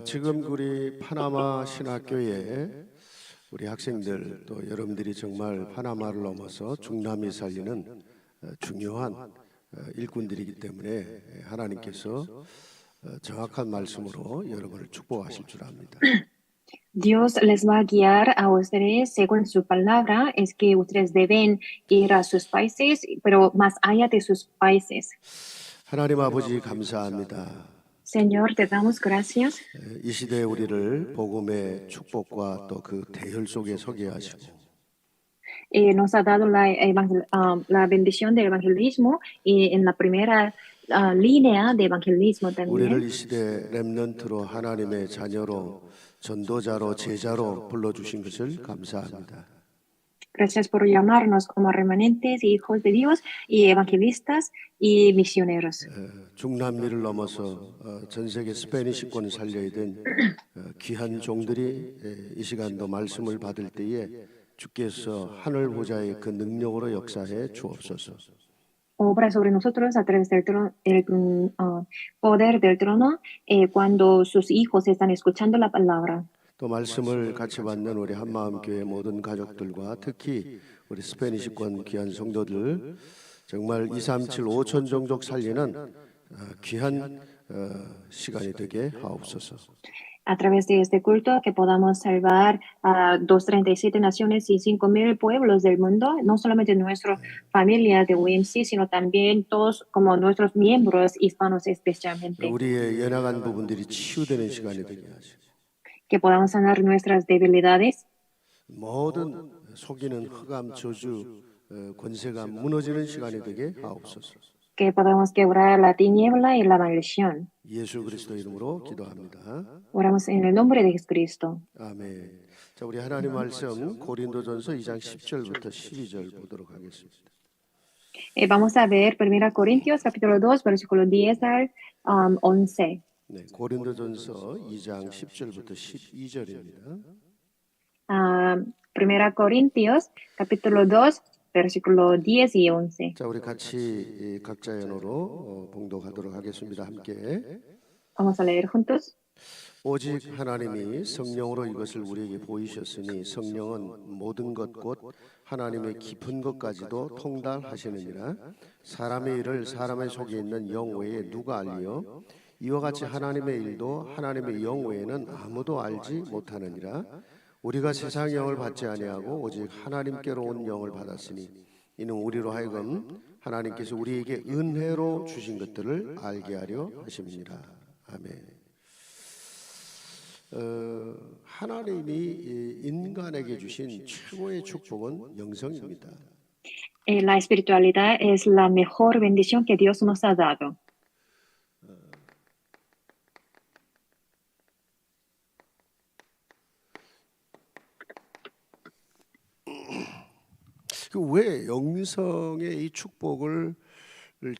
지금 우리 파나마 신학교에 우리 학생들 또 여러분들이 정말 파나마를 넘어서 중남미 살리는 중요한 일꾼들이기 때문에 하나님께서 정확한 말씀으로 여러분을 축복하실 줄 압니다. Dios les va a guiar a ustedes según su palabra, es que ustedes deben ir a sus países, pero más allá de sus países. 하나님 아버지 감사합니다. Señor, te damos gracias. 이 시대에 우리를 복음의 축복과 또 그 대열 속에 서게 하시고 Nos ha dado la bendición del evangelismo y en la primera línea de evangelismo 우리를 también. 이 시대 렘넌트로 하나님의 자녀로 전도자로 제자로 불러주신 것을 감사합니다. Gracias por llamarnos como remanentes, hijos de Dios y evangelistas y misioneros. 중남미를 넘어서 전 세계 스페니시권 살려야 된 귀한 종들이 이 시간도 말씀을 받을 때에 주께서 하늘 보좌의 그 능력으로 역사해 주옵소서. Obra sobre nosotros a través del poder del trono cuando sus hijos están escuchando la palabra. 또 말씀을 같이 받는 우리 한마음교회 모든 가족들과 특히 우리 스페니시권 귀한 성도들 정말 2, 3, 7, 5천 종족 살리는 귀한 시간이 되게 하옵소서. A través de este culto que podamos salvar a 237 naciones y 5,000 pueblos del mundo, no solamente nuestra familia de UMC, sino también todos como nuestros miembros hispanos especialmente. 우리의 연약한 부분들이 치유되는 시간이 되게 하시고 Que podamos sanar nuestras debilidades. 모든 속이는 흑암 저주 권세가 무너지는 시간이 되게 하옵소서. Que podamos quebrar la tiniebla y la maldición. 예수 그리스도 이름으로 기도합니다. Oramos en el nombre de Jesucristo. 아멘. 자, 우리 하나님 말씀 고린도전서 2장 10절부터 12절 보도록 하겠습니다. Vamos a ver 1 Corintios capítulo 2 versículo 10 al 11. 네, 고린도전서 2장 10절부터 12절입니다. 1 Corintios capítulo 2 versículo 10 y 11. 자, 우리 같이 각자 연어로 봉독하도록 하겠습니다. 함께. Vamos a leer juntos. 오직 하나님이 성령으로 이것을 우리에게 보이셨으니 성령은 모든 것 곧 하나님의 깊은 것까지도 통달하시느니라. 사람의 일을 사람의 속에 있는 영 외에 누가 알리요? 이와 같이 하나님의 일도 하나님의 영 외에는 아무도 알지 못하느니라. 우리가 세상 영을 받지 아니하고 오직 하나님께로 온 영을 받았으니 이는 우리로 하여금 하나님께서 우리에게 은혜로 주신 것들을 알게 하려 하심이니라. 아멘. 하나님이 인간에게 주신 최고의 축복은 영성입니다. La espiritualidad es la mejor bendición que Dios nos ha dado. 왜 영성의 이 축복을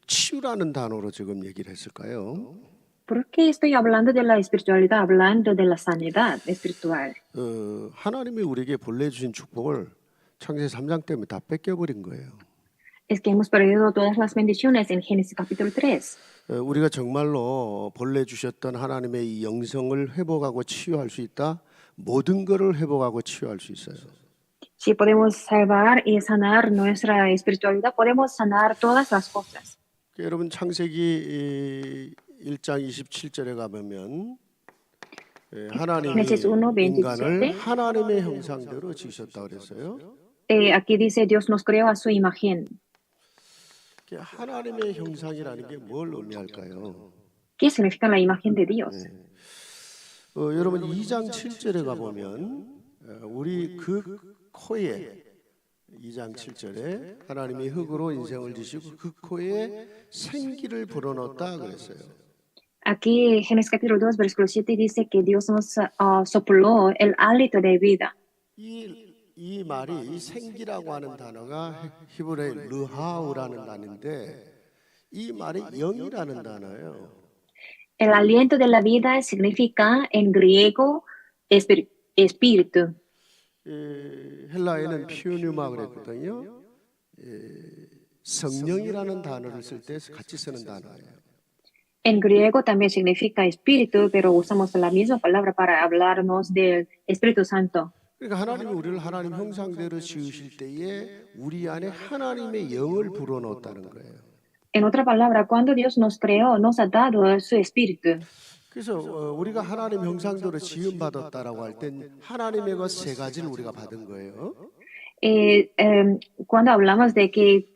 치유라는 단어로 지금 얘기를 했을까요? ¿Por qué estoy hablando de la espiritualidad, hablando de la sanidad espiritual? 하나님이 우리에게 본래 주신 축복을 창세기 3장 때문에 다 뺏겨버린 거예요. Es que hemos perdido todas las bendiciones en Génesis capítulo 3. 우리가 정말로 본래 주셨던 하나님의 이 영성을 회복하고 치유할 수 있다. 모든 것을 회복하고 치유할 수 있어요. Si podemos salvar y sanar nuestra espiritualidad, podemos sanar todas las cosas. 여러분 창세기 1장 27절에 가보면 하나님이 인간을 하나님의 형상대로 지으셨다고 그랬어요. Aquí dice Dios nos creó a su imagen. 하나님의 형상이라는 게 뭘 의미할까요? ¿Qué significa la imagen de Dios? 여러분 2장 7절에 가보면 우리 그 코에 2장 7절에 하나님이 흙으로 인생을 지시고 그 코에 생기를 불어넣었다 그랬어요. Aquí Génesis capítulo 2 versículo 7 dice que Dios nos sopló el hálito de vida. 이 말이 이 생기라고 하는 단어가 히브리어 르하우라는 단어인데 이 말이 영이라는 단어예요. El aliento de la vida significa en griego espíritu. 헬라에는 피우뉴마 그랬거든요. 성령이라는 단어를 쓸 때 같이 쓰는 단어예요. En griego también significa espíritu, pero usamos la misma palabra para hablarnos del Espíritu Santo. 그러니까 하나님이 우리를 하나님 형상대로 지으실 때에 우리 안에 하나님의 영을 불어넣었다는 거예요. En otra palabra, cuando Dios nos creó, nos ha dado su espíritu. 그래서 우리가 하나님 형상대로 지음 받았다라고 할 땐 하나님의 것 세 가지를 우리가 받은 거예요. Cuando hablamos de que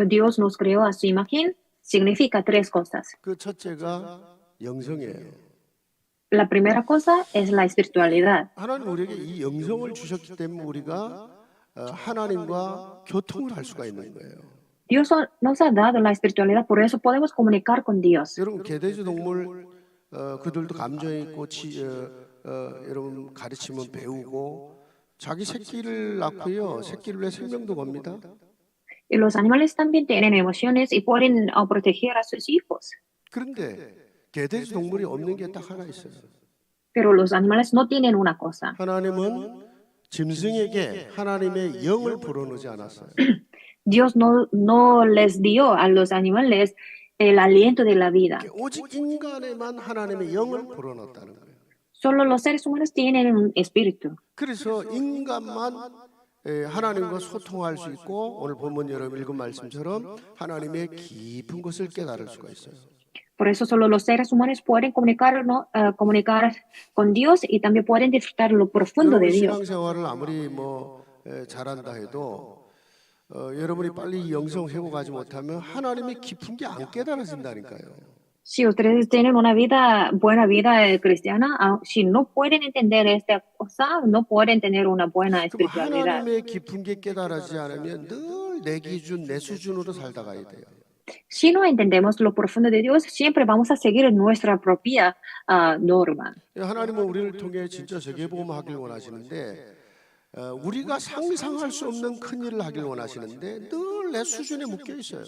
Dios nos creó a su imagen, significa tres cosas. 그 첫째가 영성이에요. La primera cosa es la espiritualidad. 하나님 우리에게 이 영성을 주셨기 때문에 우리가 하나님과 교통을 할 수가 있는 거예요. Dios nos ha dado la espiritualidad, por eso podemos comunicar con Dios. 여러분 개돼지 동물 그들도 감정이 있고 여러분 가르치면 배우고 자기 새끼를 낳고요. 새끼를 위해 생명도 겁니다. Y los animales también tienen emociones y pueden proteger a sus hijos. 그런데 개돼지 동물이 없는 게 딱 하나 있어요. Pero los animales no tienen una cosa. 하나님은 짐승에게 하나님의 영을 불어넣지 않았어요. Dios no les dio a los animales el aliento de la vida. 오직 인간에만 하나님의 영을 불어넣었다는 거예요. Solo los seres humanos tienen un espíritu. 그래서 인간만 하나님과 소통할 수 있고 오늘 본문 여러분 읽은 말씀처럼 하나님의 깊은 것을 깨달을 수가 있어요. Por eso solo los seres humanos pueden comunicar con Dios y también pueden disfrutar lo profundo de 여러분 Dios. 신앙생활을 아무리 잘한다 해도 여러분이 빨리 영성 회복하지 못하면 하나님의 깊은 게 안 깨달아진다니까요. Si ustedes tienen una buena vida cristiana, si no pueden entender esta cosa, no pueden tener una buena 그럼 espiritualidad. 하나님의 깊은 게 깨달아지지 않으면 늘 내 기준, 내 수준으로 살다 가야 돼요. Si no entendemos lo profundo de Dios, siempre vamos a seguir nuestra propia norma. 하나님은 우리를 통해 진짜 세계복음하길 원하시는데 우리가 상상할 수 없는 큰 일을 하길 원하시는데 늘 내 수준에 묶여 있어요.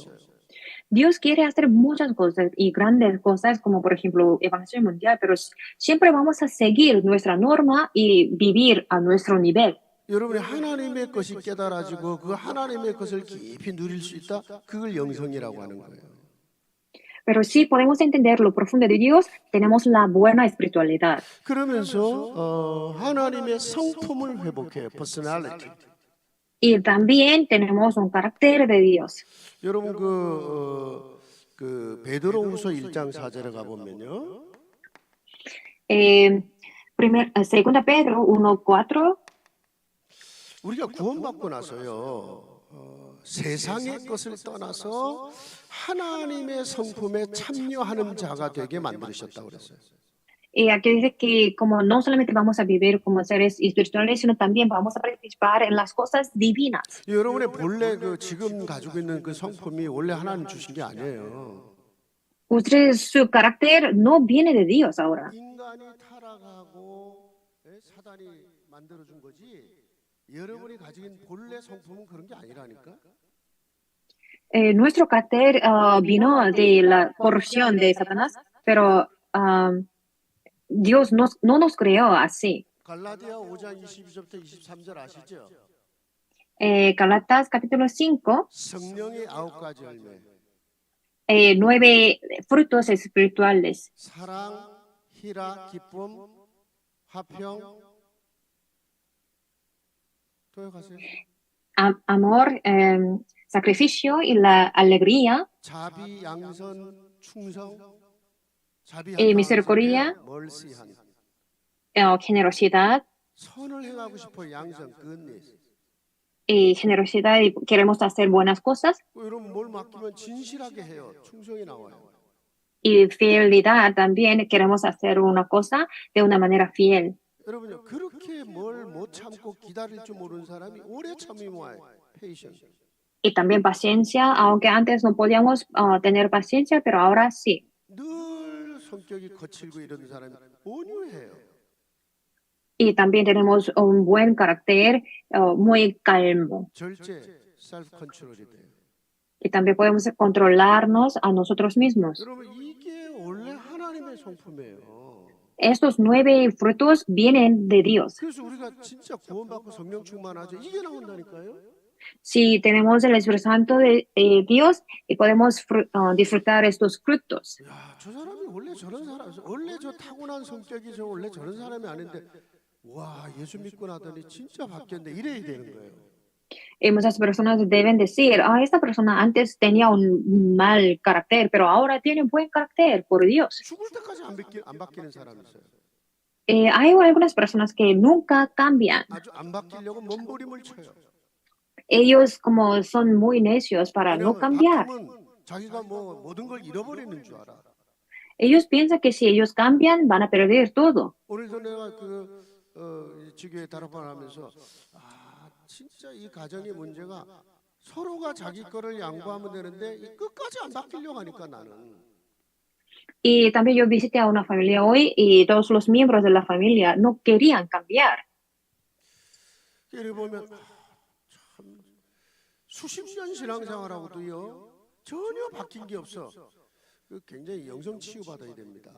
Dios quiere hacer muchas cosas y grandes cosas, como por ejemplo evangelización mundial, pero siempre vamos a seguir nuestra norma y vivir a nuestro nivel. 여러분이 하나님의 것이 깨달아지고 그 하나님의 것을 깊이 누릴 수 있다. 그걸 영성이라고 하는 거예요. Pero si podemos entender lo profundo de Dios, tenemos la buena espiritualidad. 그러면서 하나님의 성품을 회복해요. personality. Y también tenemos un carácter de Dios. 여러분 그 베드로후서 1장 4절에 가 보면요. Segunda Pedro 1:4. 우리가 구원받고 나서요. 세상의 것을 떠나서 하나님의 성품에 참여하는 자가 되게 만드셨다고 그랬어요. Aquí dice que como no solamente vamos a vivir como seres espirituales, sino también vamos a participar en las cosas divinas. 여러분의 본래 그 지금 가지고 있는 그 성품이 원래 하나님 주신 게 아니에요. Ustedes, su carácter no viene de Dios ahora. 인간이 타락하고 사단이 만들어 준 거지. 여러분이 가지고 있는 본래 성품은 그런 게 아니라니까. Nuestro carácter vino de la corrupción de Satanás, pero Dios no nos creó así. 갈라디아 5장 22절부터 23절 아시죠? Galatas capítulo 5, 성령의 9가지 열매. 9 frutos espirituales. 사랑, 희락, 기쁨, 화평. 또 가세요. Amor, sacrificio y la alegría, 자비, 양선, 충성. misericordia, 멀시한. generosidad 선을 행하고 싶어 양선, goodness. y generosidad y queremos hacer buenas cosas. 여러분 뭘 맡기면 진실하게 해요. 충성이 나와요. Y fidelidad también queremos hacer una cosa de una manera fiel. 여러분요 그렇게 뭘 못 참고 기다릴 줄 모르는 사람이 오래 참으면 와요. patience. Y también paciencia, aunque antes no podíamos tener paciencia, pero ahora sí. 늘 성격이 거칠고 이런 사람이 온유해요. Y también tenemos un buen carácter, muy calmo. 절제, self control이 돼요. Y también podemos controlarnos a nosotros mismos. 여러분 이게 원래 하나님의 성품이에요. Estos 9 frutos vienen de Dios. 그래서 우리가 진짜 구원받고 성령 충만하죠. 이게 나온다니까요. Si tenemos el Espíritu Santo de Dios y podemos disfrutar estos frutos. 야, 저 사람이 원래 저런 사람, 원래 저 타고난 성격이 저 원래 저런 사람이 아닌데, 와, 예수 믿고 나더니 진짜 바뀌었네. 이래야 되는 거예요. Y muchas personas deben decir, esta persona antes tenía un mal carácter, pero ahora tiene buen carácter por Dios. 죽을 때까지 안 바뀌는 사람이 있어요. Hay algunas personas que nunca cambian. 아주 안 바뀌려고 몸부림을 쳐요. Ellos como son muy necios para no 왜냐하면 cambiar. 바뀌면 자기가 뭐 모든 걸 잃어버리는 줄 알아. Ellos piensan que si ellos cambian van a perder todo. 오늘도 내가 지교회 다락방을 하면서 진짜 이 가정의 문제가 서로가 자기 거를 양보하면 되는데 이 끝까지 안 바뀌려고 하니까 나는. Y también yo visité a una familia hoy y todos los miembros de la familia no querían cambiar. 예를 보면 참 수십 년 신앙생활하고도요 전혀 바뀐 게 없어. 굉장히 영성 치유받아야 됩니다.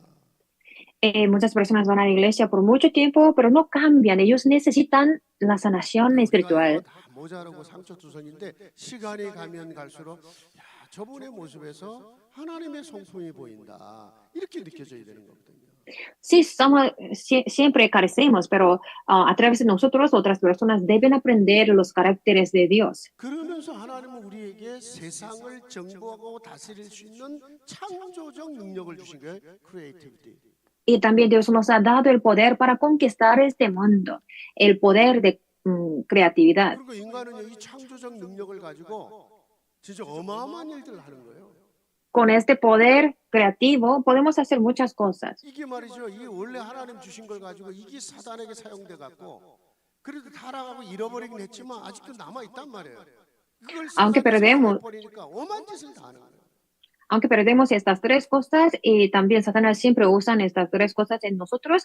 Muchas personas van a la iglesia por mucho tiempo, pero no cambian. Ellos necesitan la sanación espiritual. 다 모자라고 상처투성인데 시간이 가면 갈수록 야, 저분의 모습에서 하나님의 성품이 보인다. 이렇게 느껴져야 되는 거거든요. Sí, siempre carecemos, pero a través de nosotros otras personas deben aprender los caracteres de Dios. 그러면서 하나님은 우리에게 세상을 정복하고 다스릴 수 있는 창조적 능력을 주신 거예요. 크리에이티비티. Y también Dios nos ha dado el poder para conquistar este mundo, el poder de creatividad. 그리고 인간은 이 창조적 능력을 가지고 진짜 어마어마한 일들을 하는 거예요. Con este poder creativo podemos hacer muchas cosas. 이게 말이죠. 이게 원래 하나님 주신 걸 가지고 이게 사단에게 사용돼 갖고 그래도 타락하고 잃어버리긴 했지만 아직도 남아 있단 말이에요. 그걸 Aunque perdemos, 버리니까 오만 짓을 다 하는 거예요. aunque perdemos estas tres cosas y también Satanás siempre usan estas tres cosas en nosotros,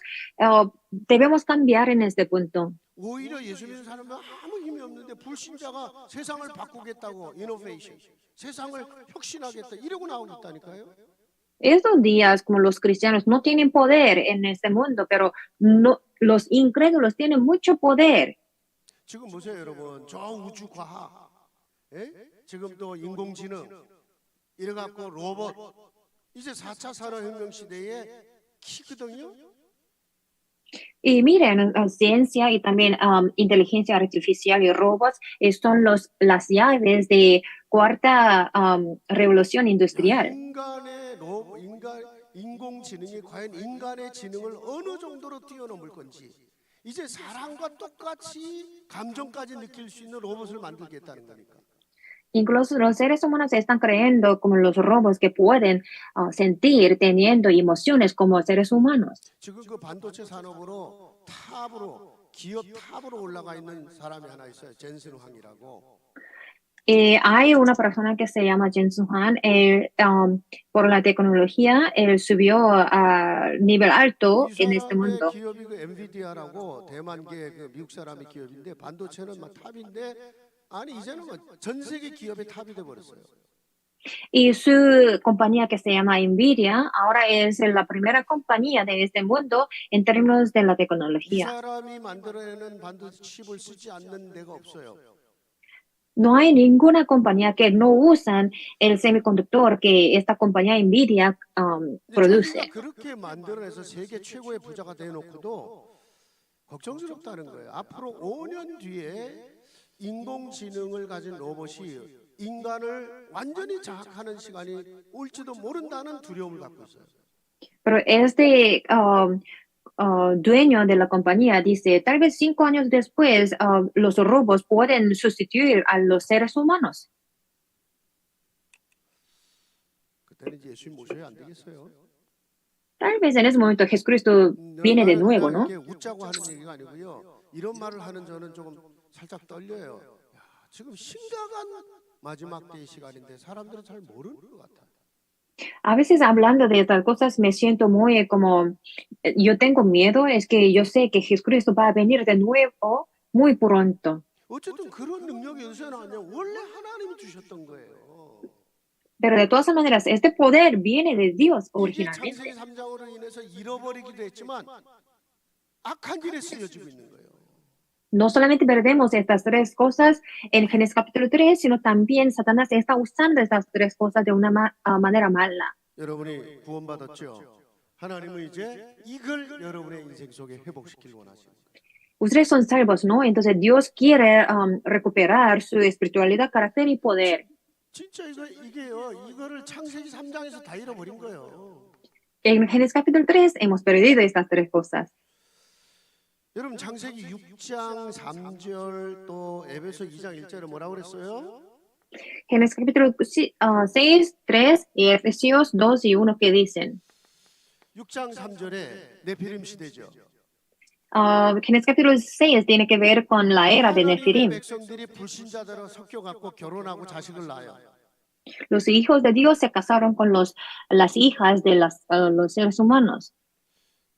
debemos cambiar en este punto. 오히려 예수 믿는 사람은 아무 힘이 없는데 불신자가 세상을 바꾸겠다고 이노베이션, 세상을 혁신하겠다 이러고 나오고 있다니까요. Estos días, como los cristianos no tienen poder en este mundo, pero no, los incrédulos tienen mucho poder. 지금 보세요, 여러분. 저 우주 과학, 지금 또 인공지능, 이래갖고 로봇, 이제 4차 산업혁명 시대의 키거든요. Y miren, ciencia y también inteligencia artificial y robots son las llaves de cuarta revolución industrial. 인공지능이 과연 인간의 지능을 어느 정도로 뛰어넘을 건지 이제 사람과 똑같이 감정까지 느낄 수 있는 로봇을 만들겠다는 거니까. Incluso los seres humanos están creyendo como los robots que pueden sentir, teniendo emociones como seres humanos. 지금 그 반도체 산업으로 기업 탑으로 올라가 있는 사람이 하나 있어요. 젠슨 황이라고. Hay una persona que se llama Jensen Huang, por la tecnología, él subió a nivel alto en este mundo. 기업이 그 엔비디아라고 대만계 그 미국 사람의 기업인데 반도체는 막 탑인데 아니 이제는 전 세계 기업의 탑이 돼 버렸어요. Y su compañía que se llama Nvidia ahora es la primera compañía de este mundo en términos de la 이 tecnología. 사람이 만들어내는 반도체 칩을 쓰지 않는 데가 없어요. No hay ninguna compañía que no usan el semiconductor que esta compañía Nvidia produce. 그렇게 만들어내서 세계 최고의 부자가 돼놓고도 걱정스럽다는 거예요. 앞으로 5년 뒤에 인공지능을 가진 로봇이 인간을 완전히 장악하는 시간이 올지도 모른다는 두려움을 갖고 있어요. Pero este dueño de la compañía dice, tal vez 5 años después los robots pueden sustituir a los seres humanos. 그때는 이제 예수님 모셔야 안 되겠어요. Tal vez en ese momento Jesucristo viene de nuevo, ¿no? 이렇게 웃자고 하는 얘기가 아니고요. 이런 말을 하는 저는 조금 살짝 떨려요. 야, 지금 심각한 마지막 때의 시간인데 사람들은 잘 모르는 것 같아요. A veces hablando de estas cosas me siento muy como, yo tengo miedo, es que yo sé que Jesucristo va a venir de nuevo muy pronto. 어쨌든 그런 능력이 어디서 나왔냐? 원래 하나님이 주셨던 거예요. Pero de todas maneras, este poder viene de Dios 이게 originalmente. 창세기 3장으로 인해서 잃어버리기도 했지만 악한 일에 쓰여지고 있는 거예요. No solamente perdemos estas tres cosas en Génesis capítulo 3, sino también Satanás está usando estas tres cosas de una manera mala. 여러분이 구원받았죠? 하나님은 이제 이걸 여러분의 인생 속에 회복시키길 원하십니다. Ustedes son salvos, ¿no? Entonces Dios quiere recuperar su espiritualidad, carácter y poder. 진짜 이게요. 이거를 창세기 3장에서 다 잃어버린 거예요. En Génesis capítulo 3 hemos perdido estas tres cosas. 여러분 창세기 6장 3절 또 에베소 2장 1절에 뭐라고 그랬어요? Génesis capítulo 6, 3 y Efesios 2 y 1 que dicen. 6장 3절에 네피림 시대죠. Génesis capítulo 6 tiene que ver con la era de 하나님의 Nefirim. 백성들이 불신자들로 섞여갖고 결혼하고 자식을 낳아요. Los hijos de Dios se casaron con las hijas de los seres humanos.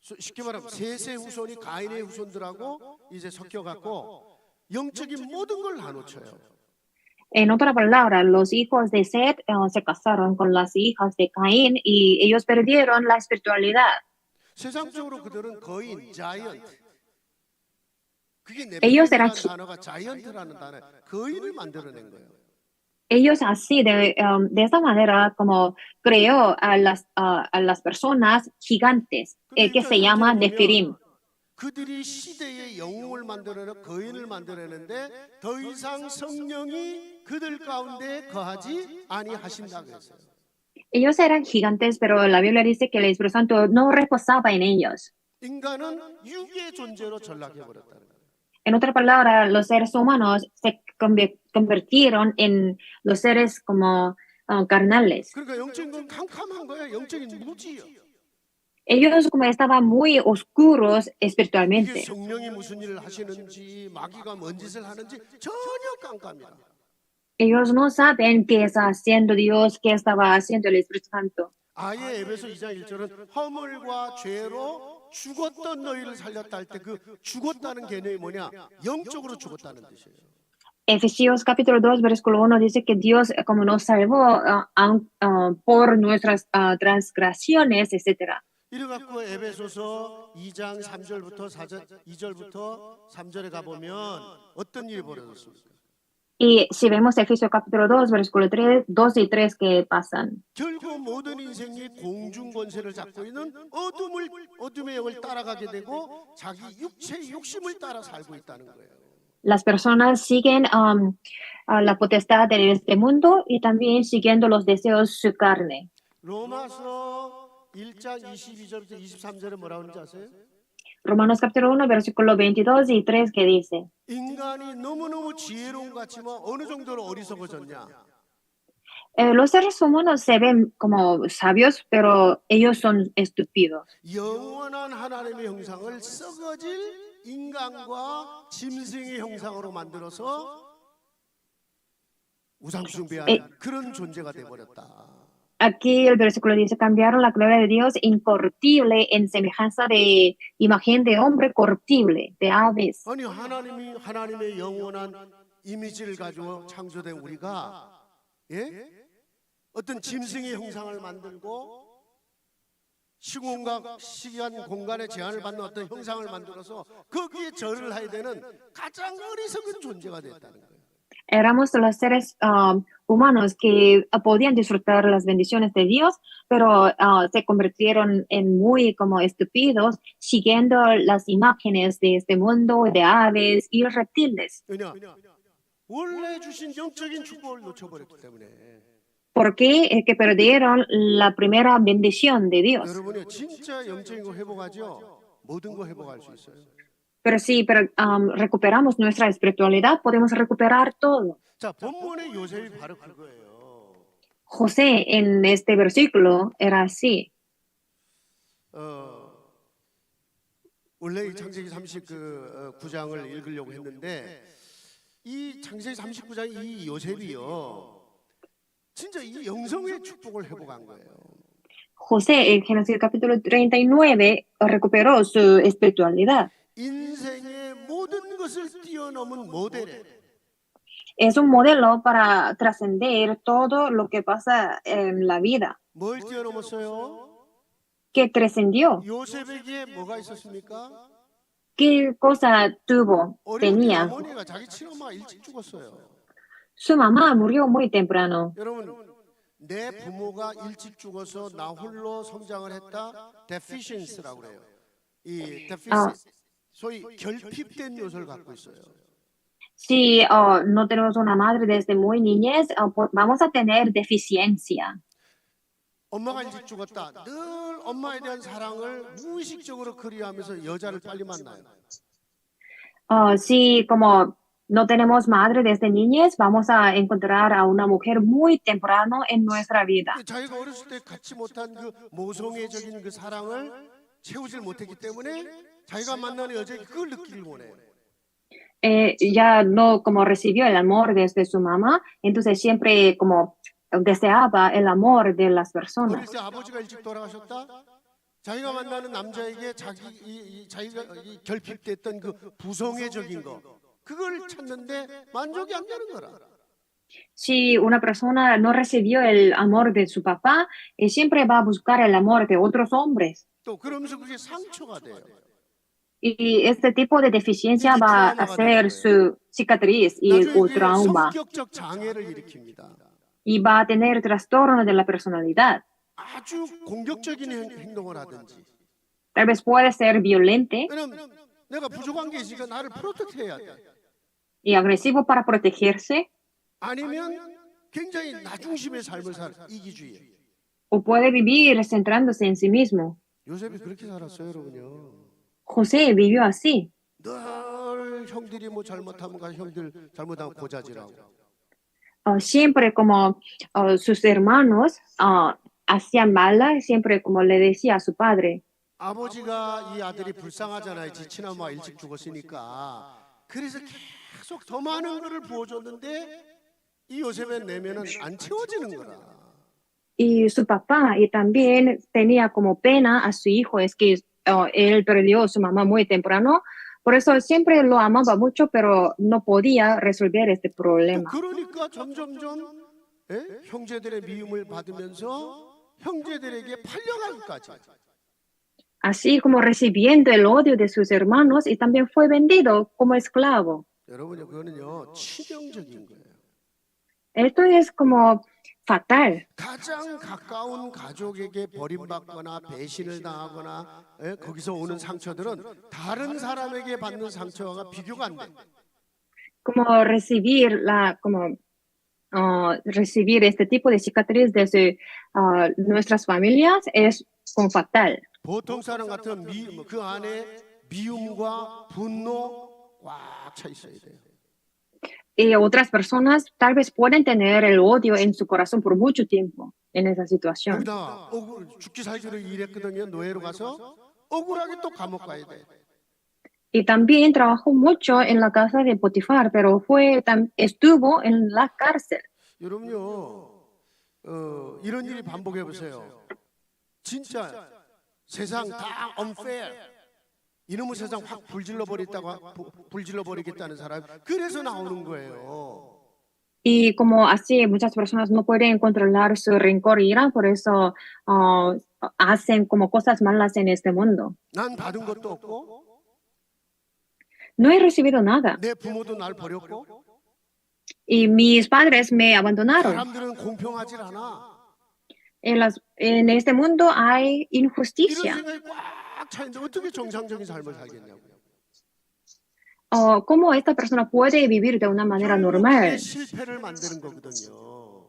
쉽게 말하면 셋의 후손이 가인의 후손들하고 이제 섞여갖고 영적인 모든 걸 나눠쳐요. En otra palabra, los hijos de Seth se casaron con las hijas de Caín y ellos perdieron la espiritualidad. 세상적으로 그들은 거인, 자이언트. 그게 Ellos eran 네피림이라는 단어가 자이언트라는 단어, 거인을 만들어낸 거예요. ellos así, de esa manera, como creó a las personas gigantes, 근데 que 6장 se llama 3절에 Nefirim. 보면 그들이 시대의 영웅을 만들어내 거인을 만들어내는데 더 이상 성령이 그들 가운데 거하지 아니하신다 그랬어요. Ellos eran gigantes, pero la Biblia dice que el Espíritu Santo no reposaba en ellos. 인간은 육의 존재로 전락해 버렸다는 거예요. En otra palabra, los seres humanos se convirtieron en los seres como carnales. 그러니까 영적인 건 캄캄한 거예요. 영적인 무지요. Ellos como estaban muy oscuros 이게 espiritualmente. 성령이 무슨 일을 하시는지 마귀가 뭔 짓을 하는지 전혀 깜깜이야. Ellos no saben qué está haciendo Dios, qué estaba haciendo el Espíritu Santo. 아예 에베소 2장 1절은 허물과 죄로 죽었던 너희를 살렸다 할 때 그 죽었다는 개념이 뭐냐? 영적으로 죽었다는 뜻이에요. Efesios capítulo 2, versículo 1 dice que Dios como nos salvó por nuestras transgresiones, etc. 이래갖고 에베소서 2장 3절부터 4절, 2절부터 3절에 가보면 어떤 일이 벌어졌습니까? Y si vemos Efesios capítulo 2, versículo 3, 2 y 3 que pasan. 결국 모든 인생이 공중 권세를 잡고 있는 어둠의 영을 따라가게 되고 자기 육체의 욕심을 따라 살고 있다는 거예요. Las personas siguen la potestad de este mundo y también siguiendo los deseos de su carne. 로마서 1장 22절부터 23절에 뭐라고 하는지 아세요? Romanos capítulo 1, versículo 22 y 3 que dice. 인간이 너무너무 지혜로운 것 같지만 어느 정도로 어리석어졌냐? Los seres humanos se ven como sabios, pero ellos son estúpidos. 영원한 하나님의 형상을 썩어질 인간과 짐승의 형상으로 만들어서 우상숭배하는 그런 존재가 되어버렸다. Aquí el versículo dice, cambiaron la gloria de Dios incorruptible en semejanza de imagen de hombre corruptible, de aves. 아니 하나님의 영원한 이미지를 가지고 창조된 우리가 어떤 짐승의 형상을 만들고 시공과 시간 공간의 제한을 받는 어떤 형상을 만들어서 거기에 절을 해야 되는 가장 어리석은 존재가 됐다는 거예요. Éramos los seres humanos que podían disfrutar las bendiciones de Dios, pero se convirtieron en muy como estúpidos, siguiendo las imágenes de este mundo, de aves y reptiles. 왜냐? 원래 주신 영적인 축복을 놓쳐버렸기 때문에. ¿Por qué? Es que perdieron la primera bendición de Dios. 여러분이 진짜 영적인 거 회복하죠? 모든 거 회복할 수 있어요. Pero si recuperamos nuestra espiritualidad, podemos recuperar todo. 자, 본문의 요셉이 바로 그거예요. José en este versículo era así. 원래 이 창세기 39장을 읽으려고 했는데 이 창세기 39장 이 요셉이요. 진짜 이 영성의 축복을 회복한 거예요. José en Génesis capítulo 39 recuperó su espiritualidad. 인생의 모든 것을 뛰어넘은 모델이에요. Es un modelo para trascender todo lo que pasa en la vida. 뭘 뛰어넘었어요? Que trascendió. 요셉에게 뭐가 있었습니까? ¿Qué cosa tuvo? 어릴 때 Tenía. 어머니가 자기 친엄마 일찍 죽었어요. Su mamá murió muy temprano. 여러분, 내 부모가 일찍 죽어서 나 홀로 성장을 했다. deficiency라고 그래요. 이 Ah, deficit, 소위 결핍된 요소를 갖고 있어요. si no tenemos una madre desde muy niñez, vamos a tener deficiencia. 엄마가 일찍 죽었다. 늘 엄마에 대한 사랑을 무의식적으로 그리워하면서 여자를 빨리 만나요. Si como no tenemos madre desde niñez, vamos a encontrar a una mujer muy temprano en nuestra vida. 자기가 어렸을 때 갖지 못한 그 모성애적인 그 사랑을 채우질 못했기 때문에 자기가 만나는 여자에게 그걸 느끼길 원해요. Ya no como recibió el amor desde su mamá, entonces siempre como deseaba el amor de las 어릴 personas. 때 아버지가 일찍 돌아가셨다. 자기가 만나는 남자에게 자기가 이 결핍됐던 그 부성애적인 거 그걸 찾는데 만족이 안 되는 거라. Si una persona no recibió el amor de su papá, siempre va a buscar el amor de otros hombres. 또 그러면서 그게 상처가 돼요. Y este tipo de deficiencia 이게 va a 트라우마가 되는 ser 거예요. su cicatriz y 나중에 o 그게 trauma 성격적 장애를 일으킵니다. y va a tener trastorno de la personalidad. 아주 공격적인 행동을 하든지. Tal vez puede ser violente 왜냐면 내가 부족한 게 있으니까 나를 프로텍트해야 돼. y agresivo para protegerse, 아니면 굉장히 나 중심의 삶을 살 이기주의. o puede vivir centrándose en sí mismo. 요셉이 그렇게 살았어요, 여러분요. José vivió así. 늘 형들이 뭐 잘못하면 형들 잘못하면 고자질하고. Siempre como sus hermanos hacían mala, siempre como le decía a su padre. 아버지가 이 아들이 불쌍하잖아요. 지 친엄마가 일찍 죽었으니까. 그래서 계속 더 많은 거를 부어줬는데 이 요셉의 내면은 안 채워지는 거라. Y su papá y también tenía como pena a su hijo, es que él perdió a su mamá muy temprano, por eso siempre lo amaba mucho, pero no podía resolver este 또 problema. 그러니까 점점점 형제들의 미움을 받으면서 형제들에게 팔려가기까지. Así como recibiendo el odio de sus hermanos y también fue vendido como esclavo. 여러분요, 그거는요 치명적인 거예요. Esto es como fatal. 가장 가까운 가족에게 버림받거나 배신을 당하거나 거기서 오는 상처들은 다른 사람에게 받는 상처와 비교가 안 돼. Como recibir recibir este tipo de cicatriz desde nuestras familias es como fatal. 보통 사람 같은 그 안에 미움과 분노 꽉 차 있어야 돼요. Y otras personas tal vez pueden tener el odio en su corazón por mucho tiempo en esa situación. 거기다 죽기 살기로 일했거든요. 노예로 가서 억울하게 또 감옥 가야 돼. Y también trabajó mucho en la casa de Potifar, pero estuvo en la cárcel. 여러분요, 이런 일이 반복해 보세요. 진짜 세상 다 unfair. 이놈의 세상 확 불질러 버리겠다는 사람. 그래서 나오는 거예요. Y como así muchas personas no pueden controlar su rencor y ira, por eso hacen como cosas malas en este mundo. 난 받은 것도 없고, No he recibido nada 내 부모도 날 버렸고, y mis padres me abandonaron. 사람들은 공평하질 않아. En este mundo hay 이런 injusticia. 생각이 꽉 차 있는데 어떻게 정상적인 삶을 살겠냐고. ¿Cómo esta persona puede vivir de una manera 결국 그게 normal? 실패를 만드는 거거든요.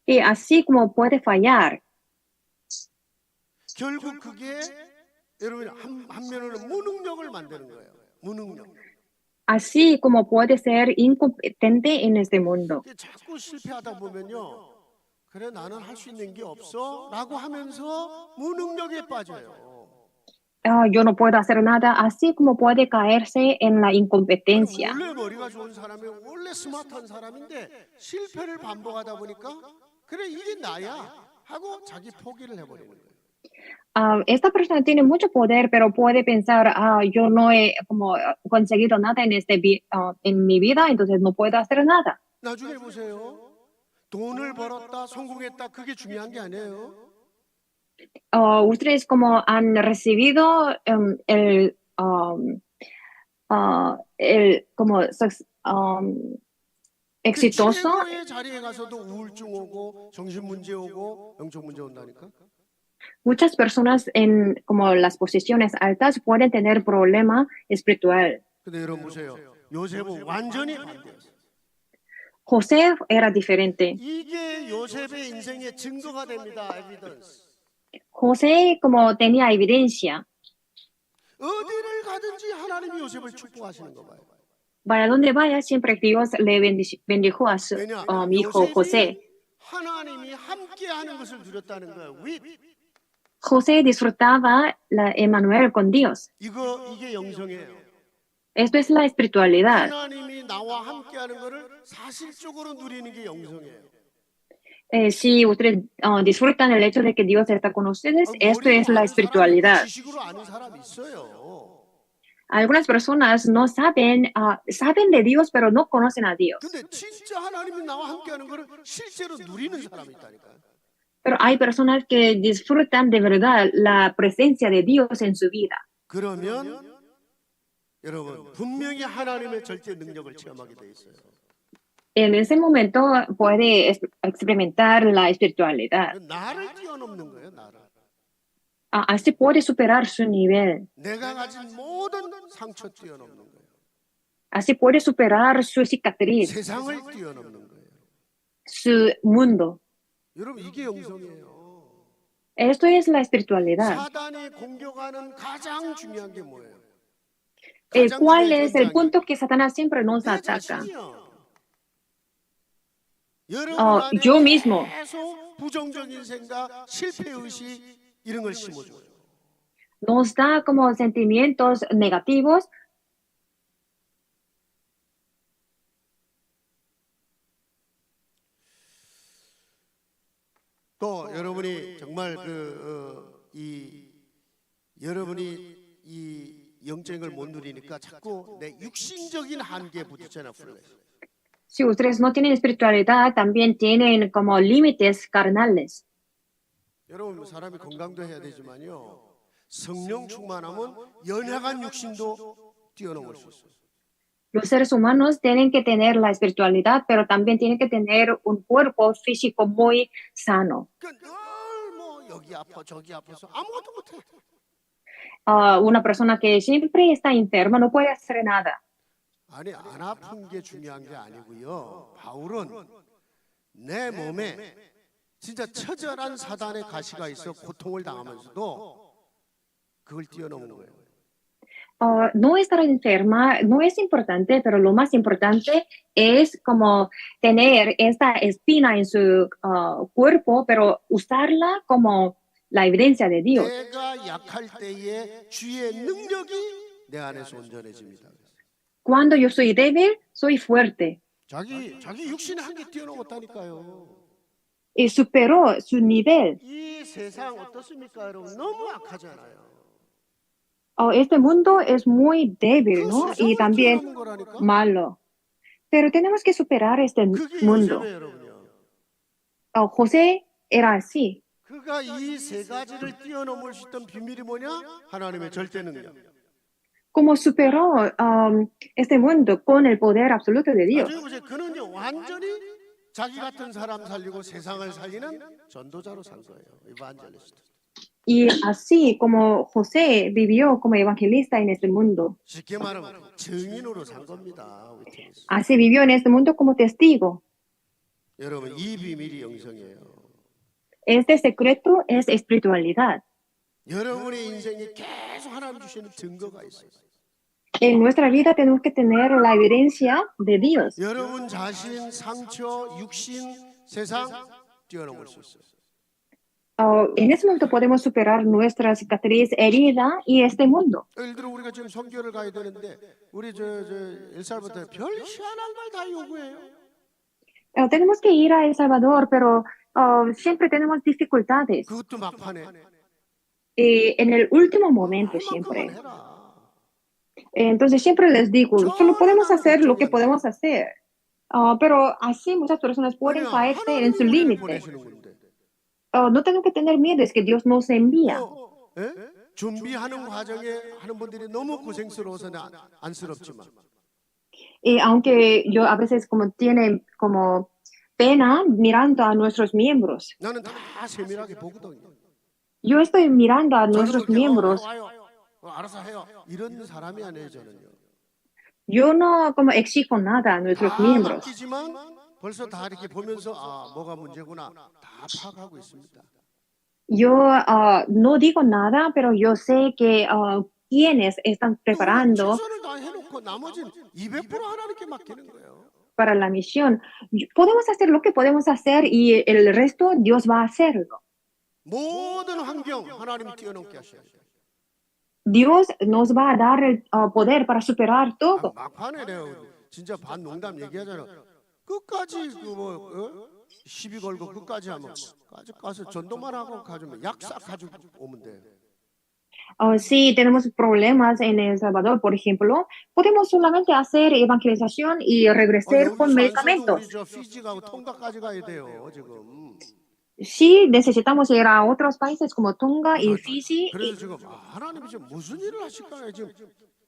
Y así como puede fallar. 결국 그게 여러분 한면으로는 무능력을 만드는 거예요. 무능력. Así como puede ser incompetente en este mundo. 자꾸 실패하다 보면요. 그래 나는 할 수 있는 게 없어라고 하면서 무능력에 빠져요. Yo no puedo hacer nada, así como puede caerse en la incompetencia. 원래 머리가 좋은 사람이 원래 스마트한 사람인데 실패를 반복하다 보니까 그래 이게 나야 하고 자기 포기를 해버리는 거예요. Esta persona tiene mucho poder, pero puede pensar, yo no he como conseguido nada en mi vida, entonces no puedo hacer nada. 나중에 보세요. 돈을 벌었다, 성공했다, 그게 중요한 게 아니에요. Ustedes como han recibido 그 exitoso. 최고의 자리에 가서도 우울증 오고 정신 문제 오고 영적 문제 온다니까. Muchas personas en como las posiciones altas pueden tener problema espiritual. 근데 여러분 보세요. 요셉은 완전히 반대였어요. José era diferente. 이게 요셉의 인생의 증거가 됩니다. 에비던스. José como tenía evidencia. 어디를 가든지 하나님이 요셉을 축복하시는 거 봐요. Vaya donde vaya, siempre Dios le bendijo a su 왜냐하면 hijo José. 요셉이 하나님이 함께하는 것을 누렸다는 거예요. José disfrutaba la Emmanuel con Dios. 이게 영성이에요. Esto es la espiritualidad. 하나님이 나와 함께하는 것을 사실적으로 누리는 게 영성이에요. Si ustedes disfrutan el hecho de que Dios está con ustedes, esto es la espiritualidad. 지식으로 아는 사람이 있어요. Algunas personas no saben, saben de Dios, pero no conocen a Dios. 근데 진짜 하나님이 나와 함께하는 것을 실제로 누리는 사람이 있다니까요. Pero hay personas que disfrutan de verdad la presencia de Dios en su vida. 그러면 여러분 분명히 하나님의 절대 능력을 체험하게 돼 있어요. En ese momento puede experimentar la espiritualidad. 나를 뛰어넘는 거예요, 나를. Así puede superar su nivel. 내가 가진 모든 상처 뛰어넘는 거예요. Así puede superar su cicatriz, 세상을 뛰어넘는 거예요. su mundo. 여러분 이게 영성이에요. Esto es la espiritualidad. 사단이 공격하는 가장 중요한 게 뭐예요? ¿Cuál es el punto que Satanás siempre nos 내 ataca? 자신이요. Yo mismo. 계속 부정적인 생각, 실패 의식 이런 걸 심어줘요. Nos da como sentimientos negativos. 또 여러분이 정말 여러분이 이 영적인 걸 못 누리니까 자꾸 내 육신적인 한계에 부딪혀나 플레이. Si ustedes no tienen espiritualidad, también tienen como límites carnales. 여러분 사람이 건강도 해야 되지만요. 성령 충만하면 연약한 육신도 뛰어넘을 수 있어요. Los seres humanos tienen que tener la espiritualidad, pero también tienen que tener un cuerpo físico muy sano. 늘 여기 아파 저기 아파서 아무것도 못해. Una persona que siempre está enferma no puede hacer nada. 아니 안 아픈 게 중요한 게 아니고요. 바울은 내 몸에 진짜 처절한 사단의 가시가 있어 고통을 당하면서도 그걸 뛰어넘은 거예요. No estar enferma no es importante, pero lo más importante es como tener esta espina en su cuerpo, pero usarla como la evidencia de Dios. 내가 약할 때에 주의 능력이 내 안에서 온전해집니다. Cuando yo soy débil, soy fuerte. 자기 육신의 한계 뛰어넘었다니까요. Y superó su nivel. 이 세상 어떻습니까, 여러분? 너무 악하잖아요. Este mundo es muy débil, ¿no? Y también malo. Pero tenemos que superar este mundo. José era así. 그가 이 세 가지를 뛰어넘을 수 있던 비밀이 뭐냐? 하나님의 절대 능력. Como superó este mundo con el poder absoluto de Dios. 그는 완전히 자기 같은 사람 살리고 세상을 살리는 전도자로 산 거예요. 이반젤리스트. Y así como José vivió como evangelista en este mundo. 쉽게 말하면 증인으로 산 겁니다. Así vivió en este mundo como testigo. 여러분 이 비밀이 영성이에요. Este secreto es espiritualidad. 여러분의 인생에 계속 하나님 주시는 증거가 있어요. En nuestra vida tenemos que tener la evidencia de Dios. 여러분 자신, 상처, 육신, 세상 뛰어넘을 수 있어요. En ese momento podemos superar nuestra cicatriz, herida y este mundo. 예를 들어 우리가 지금 선교를 가야 되는데 우리 저 엘살바도르 별 희한한 걸 다 요구해요. Tenemos que ir a El Salvador, pero siempre tenemos dificultades. 그것도 막판에. En el último momento siempre. Entonces siempre les digo, solo podemos hacer lo que podemos hacer. Pero así muchas personas pueden caerse en su límite. No tengo que tener miedo, es que Dios nos envía. 준비하는 과정에 하는 분들이 너무 고생스러워서 안쓰럽지만 Y aunque yo a veces como tiene como pena mirando a nuestros miembros, 나는 다 세밀하게 보거든요. yo estoy mirando a 저는 nuestros 그렇게 miembros. 해와요. 알아서 해요. 이런 사람이 아니에요 저는요. Yo no como exijo nada a nuestros 다 miembros. 맡기지만 벌써 다 이렇게 보면서 아 뭐가 문제구나 다 파악하고 있습니다. Yo no digo nada, pero yo sé que quienes están 우리는 preparando 최선을 다 해놓고 나머지는 200% 하나님께 맡기는 거예요. para la misión. Podemos hacer lo que podemos hacer y el resto Dios va a hacerlo. 모든 환경 하나님 뛰어넘게 하셔야 돼요. Dios nos va a dar el poder para superar todo. 막판에 내가 진짜 반농담 얘기하잖아. 끝까지 그뭐 시비 걸고 끝까지 하면 까지 가서 전도만 하고 가지면 약삭 가지고 오면 돼. Si tenemos problemas en El Salvador, por ejemplo, podemos solamente hacer evangelización y regresar con 여기서 안 써도 우리 medicamentos. 저 피지 가고 통가까지 가야 돼요 지금. Si necesitamos ir a otros países como Tonga y Fiji 그래서 지금 하나님이 지금 무슨 일을 하실까 지금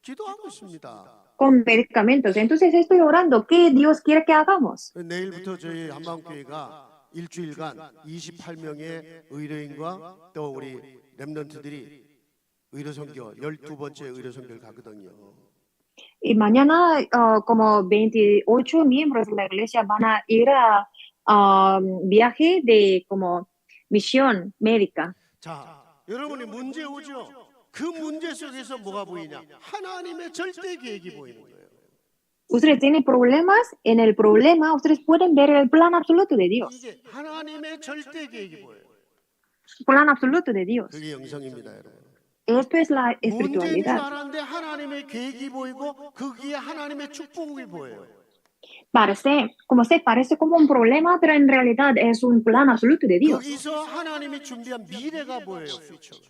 기도하고 있습니다. con medicamentos. Entonces estoy orando. ¿Qué Dios quiere que hagamos? 내일부터 저희 한방교회가 일주일간 28명의 의료인과 또 우리 렘넌트들이 의료선교 12번째 의료선교를 가거든요. Y mañana como 28 miembros de la iglesia van a ir a viaje de como misión médica. 자, 여러분이 문제 오죠? 그 문제 속에서 뭐가 보이냐? 하나님의 절대 계획이 보이는 거예요. Ustedes tienen problemas, en el problema ustedes pueden ver el plan absoluto de Dios. 이게 하나님의 절대 계획이 보여요. Plan absoluto de Dios. 그게 영성입니다, 여러분. Esto es la 문제인 줄 espiritualidad. 알았는데 하나님의 계획이 보이고 거기에 하나님의 축복이 보여요. Se parece como un problema, pero en realidad es un plan absoluto de Dios. 거기서 하나님이 준비한 미래가 보여요. future.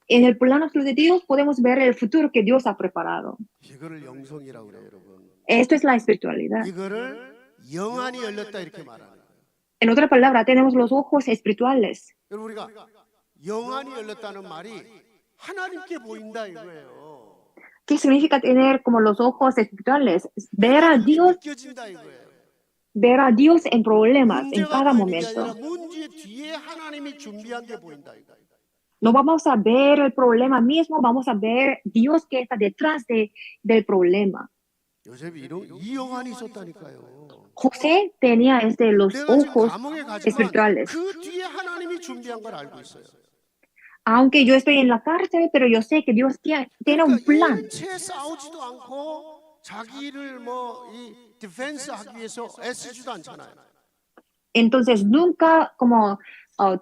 En el plan absoluto de Dios podemos ver el futuro que Dios ha preparado. 이거를 영성이라고 그래요, 여러분. Esto es la espiritualidad. 이거를 영안이 열렸다 이렇게 말하는 거예요. En otra palabra, tenemos los ojos espirituales. 여러분 우리가 영안이 열렸다는 말이 하나님께 보인다 이거예요. ¿Qué significa tener como los ojos espirituales? 느껴진다 이거예요. Ver a Dios en problemas, en 문제가 cada 보이는 게 아니라 momento. 문제 뒤에 하나님이 준비한 게 보인다 이거예요. No vamos a ver el problema mismo, vamos a ver Dios que está detrás del problema. 요셉이 이 영안이 있었다니까요. José tenía los 내가 지금 ojos 감옥에 가지만 espirituales. 그 뒤에 하나님이 준비한 걸 알고 있어요. Aunque yo estoy en la cárcel, pero yo sé que Dios tiene un plan. 일체 싸우지도 않고 자기를 이 디펜스 하기 위해서 애쓰지도 않잖아요. Entonces nunca como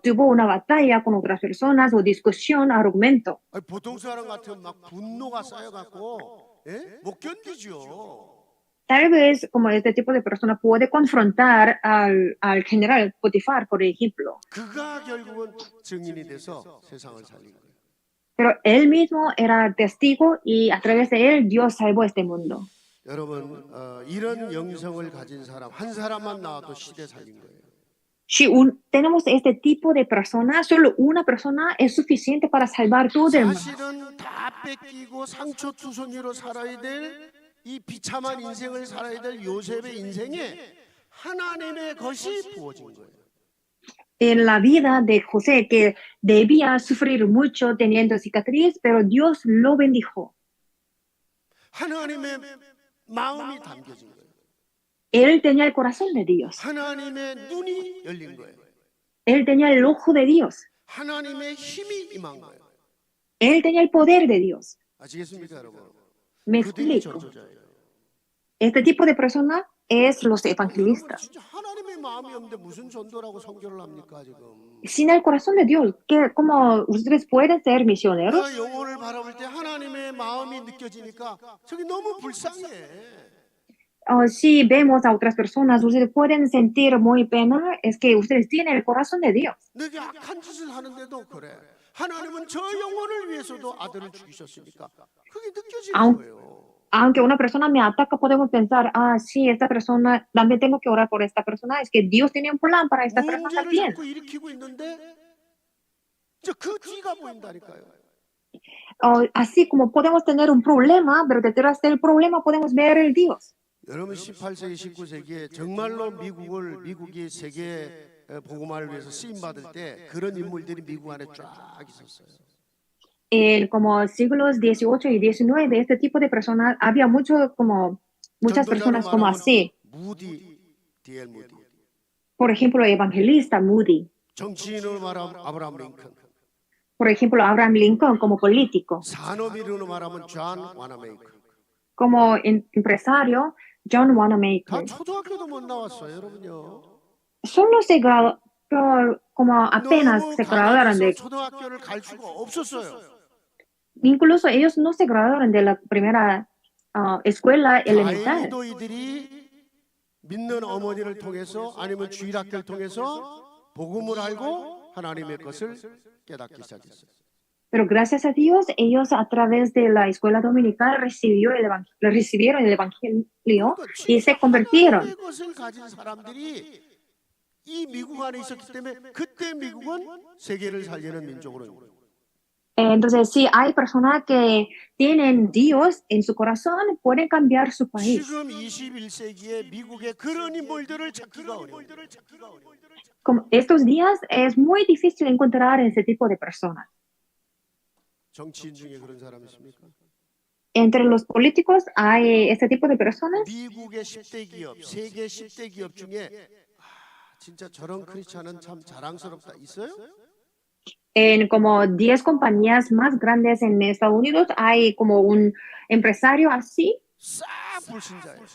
tuvo una batalla con otras personas o discusión, argumento. 아니, 보통 사람 같으면 막 분노가 쌓여갖고 못 견디죠. Tal vez como este tipo de persona puede confrontar al general Potifar, por ejemplo. 그가 결국은 증인이 돼서 세상을 살린 거예요. Pero él mismo era testigo y a través de él Dios salvó este mundo. 여러분 이런 영성을 가진 사람 한 사람만 나와도 시대 살린 거예요. Si tenemos este tipo de persona, solo una persona es suficiente para salvar todo el mundo. 사실은 다 뺏기고 상처투성이로 살아야 될 이 비참한 인생을 살아야 될 요셉의 인생에 하나님의 것이 부어진 거예요. En la vida de José, que debía sufrir mucho teniendo cicatriz, pero Dios lo bendijo. 하나님의 마음이 담겨진 거예요. Él tenía el corazón de Dios. 하나님의 눈이 열린 거예요. Él tenía el ojo de Dios. 하나님의 힘이 임한 거예요. Él tenía el poder de Dios. 아시겠습니까, 여러분? Me 그들이 explico. 전도자예요. Este tipo de persona es los 여러분 evangelistas. 진짜 하나님의 마음이 없는데 무슨 전도라고 선교를 합니까 지금? Sin el corazón de Dios, ¿cómo ustedes pueden ser misioneros? 내가 영혼을 바라볼 때 하나님의 마음이 느껴지니까 저게 너무 불쌍해. Si vemos a otras personas, ustedes pueden sentir muy pena, es que ustedes tienen el corazón de Dios. 내게 악한 짓을 하는데도 그래. 하나님은 저 영혼을 위해서도 아들을 죽이셨으니까 그게 느껴지는 거예요. Aunque una persona me ataca, podemos pensar, sí, esta persona, también tengo que orar por esta persona, es que Dios tiene un plan para esta persona 문제를 también. 자꾸 일으키고 있는데 저 그 뒤가 보인다니까요. Así como podemos tener un problema, pero detrás del problema podemos ver el Dios. 여러분 18세기, 19세기에 정말로 미국이 세계 복음화를 위해서 쓰임 받을 때 그런 인물들이 미국 안에 쫙 있었어요. Como siglos XVIII y XIX, este tipo de personas, había muchas 전도자로 personas como 말하면 así. 무디, D.L. 무디. Por ejemplo, evangelista Moody. 정치인으로 말하면 아브라함 링컨. Por ejemplo, Abraham Lincoln como político. 산업인으로 말하면 존 와나메이커. Como empresario, John 다 Wanamaker. 초등학교도 못 나왔어요, 여러분요. Solo se graduó, como apenas 너무 se graduaron 가난해서 de, 초등학교를 갈 수가 없었어요. incluso ellos no se graduaron de la primera escuela elemental. 다행히도 이들이 믿는 어머니를 통해서 아니면 주일학교를 통해서 복음을 알고 하나님의 것을 깨닫기 시작했어요. Pero gracias a Dios, ellos a través de la escuela dominical recibieron el evangelio 그러니까 y 진짜 se convirtieron. 하나님의 것을 가진 사람들이 이 미국 안에 있었기 때문에 그때 미국은 세계를 살리는 민족으로 된 거예요. Entonces, si hay personas que tienen Dios en su corazón, pueden cambiar su país. 지금 21세기에 미국의 그런 인물들을 찾기가 어려워요. Como estos días es muy difícil encontrar ese tipo de personas. 정치인 중에 그런 사람 있습니까? Entre los políticos hay este tipo de personas. 미국의 10대 기업, 세계 10대 기업 중에 진짜 저런 크리스찬은 참 자랑스럽다 있어요? En como 10 compañías más grandes en Estados Unidos hay como un empresario así. 싹 불신자예요.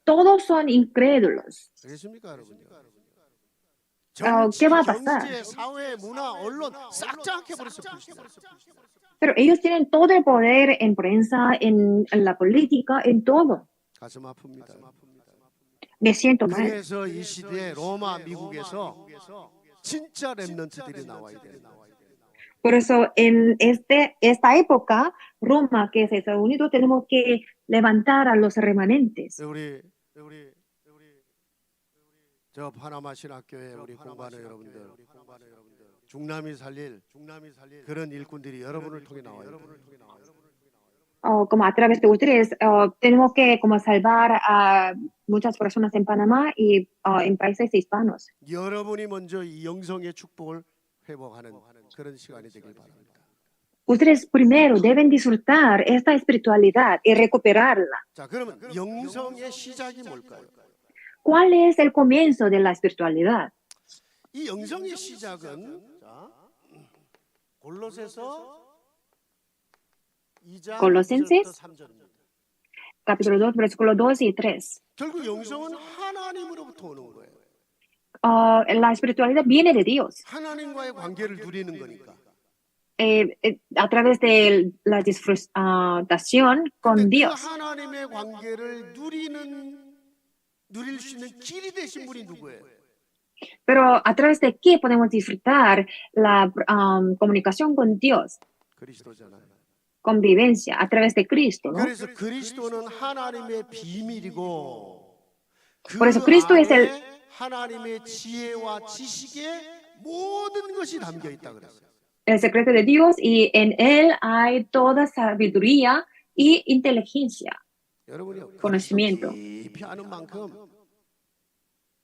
Todos son incrédulos. 그렇습니까, 여러분요? ¿Qué va a pasar? 경제, 사회, 문화, 언론 싹 장악해버렸어요. 불신자. Pero ellos tienen todo el poder en prensa, en la política, en todo. 가슴 아픕니다. Me siento mal. 그래서 이 시대에 로마 미국에서 진짜 렘넌트들이 나와야 돼요. Por eso en esta época, Roma, que es Estados Unidos, tenemos que levantar a los remanentes. 우리 저 파나마 신학교에 우리 공부하는 여러분들 중남이 살릴 그런 일꾼들이 여러분을 통해 나와요. Como a través de ustedes, tenemos que como salvar a muchas personas en Panamá y en países hispanos. 여러분이 먼저 이 영성의 축복을 회복하는 그런 시간이 되길 바랍니다. Ustedes primero deben disfrutar esta espiritualidad y recuperarla. 자, 그러면 영성의 시작이 뭘까요? ¿Cuál es el comienzo de la espiritualidad? 이 영성의 시작은 자, 골로새서 2장 Colosenses 3절입니다. capítulo 2, versículo 2 y 3. 결국 영성은 하나님으로부터 오는 거예요. La espiritualidad viene de Dios. 하나님과의 관계를 누리는 거니까. A través de la disfrutación con 근데 그 Dios. 하나님의 관계를 누릴 수 있는 길이 되신 분이 누구예요? Pero a través de qué podemos disfrutar la comunicación con Dios, 그리스도잖아요. convivencia, a través de Cristo, ¿no? 그래서 그리스도는 하나님의 비밀이고 그 Por eso Cristo es 안에 하나님의 지혜와 지식의 모든 것이 담겨 있다 그랬어요. el secreto de Dios y en Él hay toda sabiduría y inteligencia. 여러분이요, conocimiento. 깊이 아는 만큼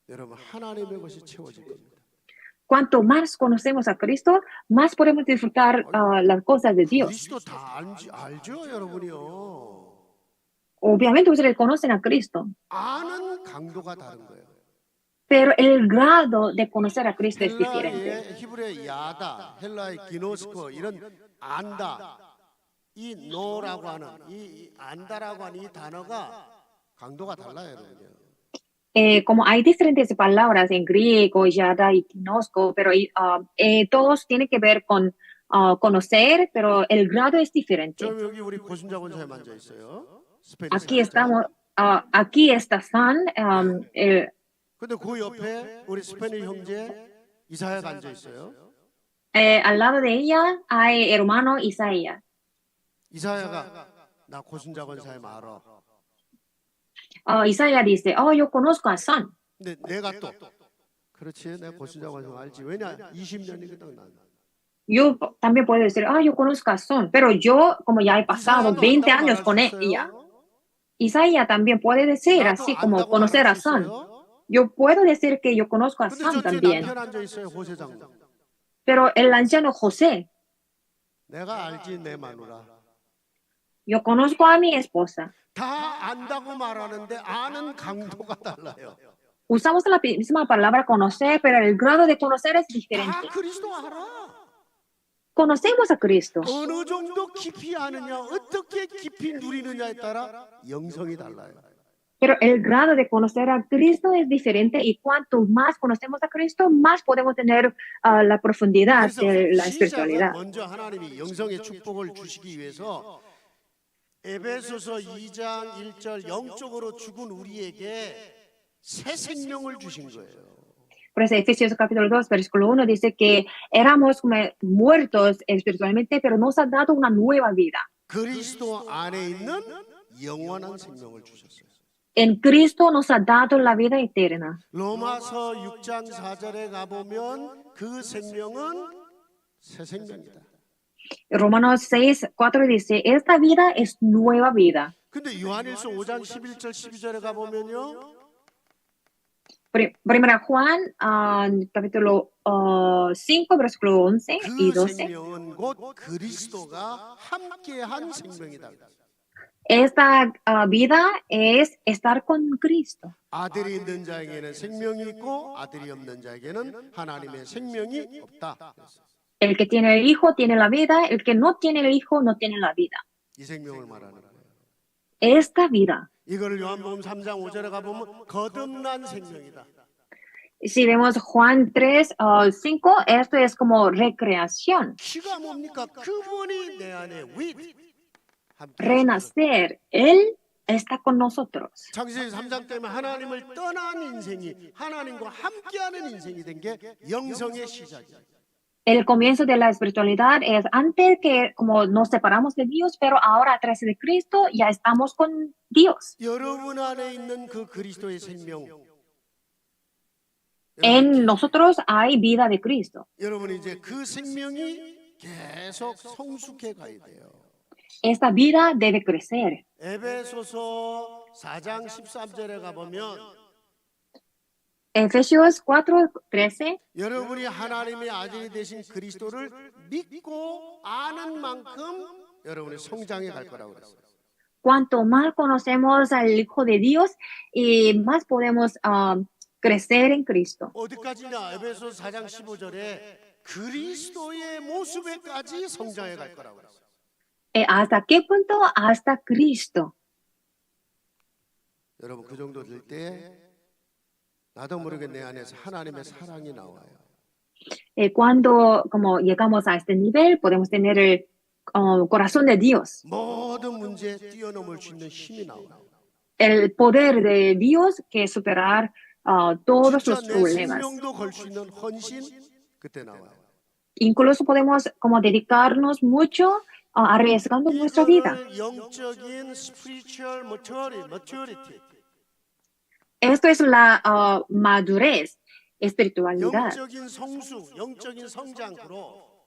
여러분 하나님의 것이 채워질 겁니다. Cuanto más conocemos a Cristo, más podemos disfrutar las cosas de Dios. 그리스도 다 알죠, 여러분이요. Obviamente ustedes conocen a Cristo, 아는 강도가 다른 거예요. pero el grado de conocer a Cristo es diferente. 헬라의 히브리의 야다, 헬라의 기노스코 이런 안다, 이 노라고 하는 이 안다라고 하는 이 단어가 강도가 달라요, 여러분요. Como hay diferentes palabras en griego, yada y gnosco, pero todos tienen que ver con conocer, pero el grado es diferente. 저 여기 우리 고순자 권사에 앉아 있어요. Aquí estamos, aquí está San, 근데 그 옆에 우리 스페니 형제 이사야가 앉아 있어요. al lado de ella hay hermano Isaías. 이사야가 나 고순자 권사에 알아. Isaías dice, yo conozco a San. 근데 내가 또 그렇지, 내가 고순자 권사 알지. 왜냐 20년이거든 난. Yo también puedo decir, yo conozco a Son, pero yo, como ya he pasado 이사야도 20 안다고 años 말할 con 수 ella, 있어요? Isaías también puede decir, 나도 así como 안다고 말할 conocer 수 a Son. 있어요? Yo puedo decir que yo conozco a 근데 Son 저 뒤에 también, 남편 앉아 있어요, 호세 장로. pero el anciano José, 내가 알지 내 마누라. yo conozco a mi esposa. 다 안다고 말하는데 아는 강도가 달라요. Usamos la misma palabra conocer, pero el grado de conocer es 다 diferente. 그리스도 알아. Conocemos a Cristo, 어느 정도 깊이 아느냐, 어떻게 깊이 누리느냐에 따라 영성이 달라요. pero el grado de conocer a Cristo es diferente y cuanto más conocemos a Cristo, más podemos tener la profundidad 그래서 de la 시작은 espiritualidad. 먼저 하나님이 영성의 축복을 주시기 위해서 에베소서 2장 1절 영적으로 죽은 우리에게 새 생명을 주신 거예요. Por eso Efesios capítulo 2, versículo 1 dice que éramos como muertos espiritualmente, pero nos ha dado una nueva vida. 그리스도 안에 있는 영원한 생명을 주셨어요. En Cristo nos ha dado la vida eterna. 로마서 6장 4절에 가보면 그 생명은 새 생명이다. Romanos 6, 4 dice, esta vida es nueva vida. 근데 요한일서 5장 11절 12절에 가보면요. Primera Juan, capítulo 5, versículo 11 y 그 12. 생명은 곧 그리스도가 함께한 생명이다. Esta vida es estar con Cristo. 아들이 있는 자에게는 생명이 있고 아들이 없는 자에게는 하나님의 생명이 없다. El que tiene el Hijo tiene la vida, el que no tiene el Hijo no tiene la vida. 이 생명을 말하는 거예요. Esta vida. 이거를 요한복음 3장 5절에 가보면 거듭난 생명이다. Si vemos Juan 3, 5, esto es como recreación, 키가 뭡니까? 그분이 내 안에 with 함께 renacer. Él está con nosotros. 창세기 3장 때문에 하나님을 떠난 인생이 하나님과 함께하는 인생이 된 게 영성의 시작이에요. El comienzo de la espiritualidad es antes que como nos separamos de Dios, pero ahora a través de Cristo ya estamos con Dios. 여러분 안에 있는 그 그리스도의 생명. En nosotros hay vida de Cristo. 여러분이 이제 그 생명이 계속 성숙해 가야 돼요. Esta vida debe crecer. 에베소서 4장 13절에 가보면 Efesios 4:13. 여러분이 하나님의 아들이 되신 그리스도를 믿고 아는 만큼 여러분이 성장해 갈 거라고 그랬어요. Cuanto más conocemos al Hijo de Dios, y más podemos crecer en Cristo. 어디까지냐? 에베소 4장 15절에 그리스도의 모습에까지 성장해 갈 거라고 그랬어요. ¿Hasta qué punto? Hasta Cristo. 여러분 그 정도 될 때 나도 모르게 내 안에서 하나님의 사랑이 나와요. Cuando como llegamos a este nivel, podemos tener el corazón de Dios. 모든 문제 뛰어넘을 수 있는 힘이 나와요. El poder de Dios que superar todos 진짜 los 내 problemas. 생명도 걸 수 있는 헌신 그때 나와요. Incluso podemos como dedicarnos mucho arriesgando nuestra vida. 이거를 영적인 spiritual maturity. Esto es la madurez, espiritualidad, 영적인 성수, 영적인 성장으로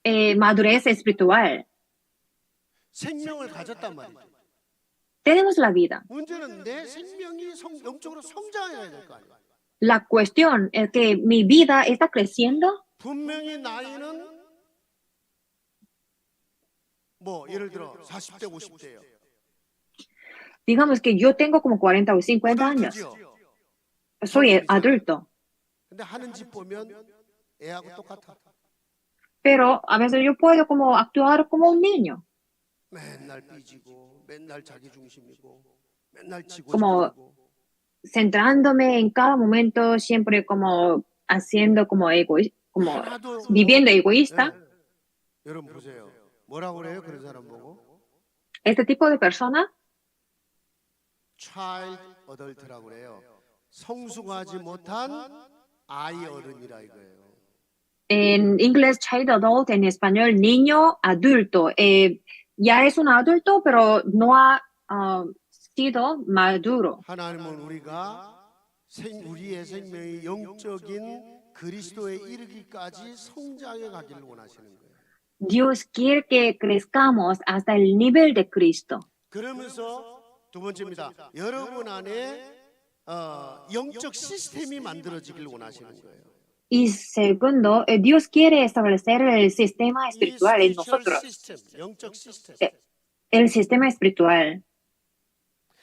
madurez espiritual. 생명을 가졌단 말이죠. Tenemos la vida. 문제는 내 생명이 영적으로 성장해야 될 거 아니에요. La cuestión es que mi vida está creciendo. 분명히 나이는 뭐 예를 들어 40대 50대예요. Digamos que yo tengo como 40 o 50 años. Soy adulto. 근데 하는 짓 보면 애하고 똑같아. Pero a veces yo puedo como actuar como un niño. 맨날 삐지고 맨날 자기 중심이고 맨날 지고 Como 싶고 centrándome en cada momento, siempre como haciendo como como 하나도 viviendo egoísta. 네. 여러분 보세요. 뭐라고 그래요? 그런 사람 보고 Este tipo de persona child adult라고 그래요. 성숙하지 못한 아이 어른이라 이거예요. en inglés child adult, en español niño adulto. Ya es un adulto, pero no ha sido maduro. 하나님은 우리가 우리의 생명이 영적인 그리스도에 이르기까지 성장해 가기를 원하시는 거예요. Dios quiere que crezcamos hasta el nivel de Cristo. 그러면서 두 번째입니다. 여러분 안에 영적 시스템이 만들어지길 원하시는 거예요. Y segundo, Dios quiere establecer el sistema 이 espiritual en 스피리추얼 nosotros. 시스템, 영적 시스템. El sistema espiritual.